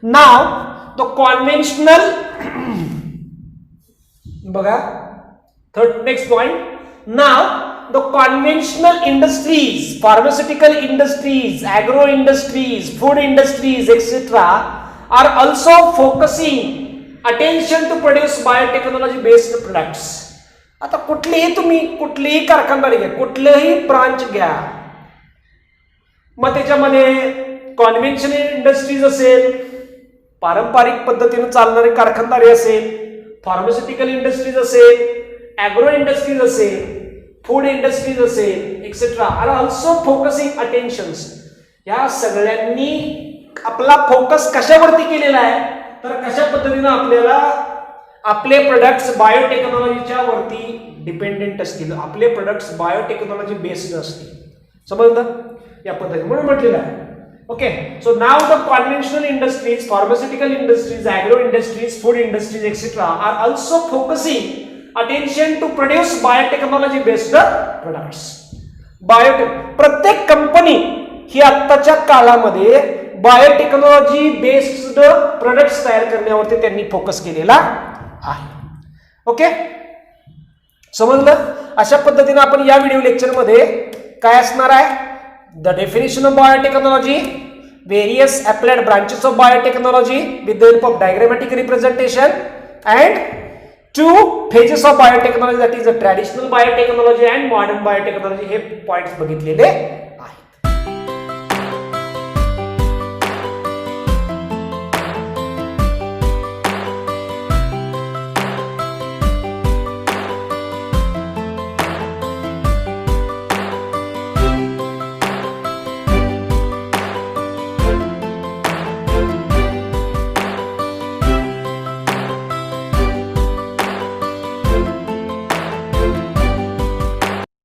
Now the conventional, बघा third next point. Now the conventional industries, pharmaceutical industries, agro industries, food industries, etc. are also focusing attention to produce biotechnology based products. आता कुठलीही कारखानदारी घ्या, कुठलेही ब्रांच घ्या, मग त्याच्यामध्ये कॉन्व्हेन्शनल इंडस्ट्रीज असेल, पारंपरिक पद्धतीने चालणारी कारखानदारी असेल, फार्मास्युटिकल इंडस्ट्रीज असेल, ॲग्रो इंडस्ट्रीज असेल, फूड इंडस्ट्रीज असेल, एक्सेट्रा, आर ऑल्सो फोकसिंग अटेन्शन्स. या सगळ्यांनी आपला फोकस कशावरती केलेला आहे, तर कशा पद्धतीनं आपल्याला आपले प्रोडक्ट्स बायोटेक्नॉलॉजीच्या वरती डिपेंडेंट असतील, आपले प्रोडक्ट्स बायोटेक्नॉलॉजी बेस्ड असतील. समजलं? या पद्धतीने म्हणून म्हटलेलं आहे. Okay, so now the conventional industries, pharmaceutical industries, agro industries, food industries, etcetera are also focusing attention to produce biotechnology based products. प्रत्येक कंपनी ही आत्ताच्या काळामध्ये बायोटेक्नॉलॉजी बेस्ड प्रोडक्ट्स तयार करण्यावरती त्यांनी फोकस केलेला आहे. ओके, समजलं? अशा पद्धतीने आपण या व्हिडिओ लेक्चरमध्ये काय असणार आहे, the definition of biotechnology, various applied branches of biotechnology with the help of diagrammatic representation, and two phases of biotechnology, that is the traditional biotechnology and modern biotechnology. हे पॉइंट्स बघितलेले आहेत.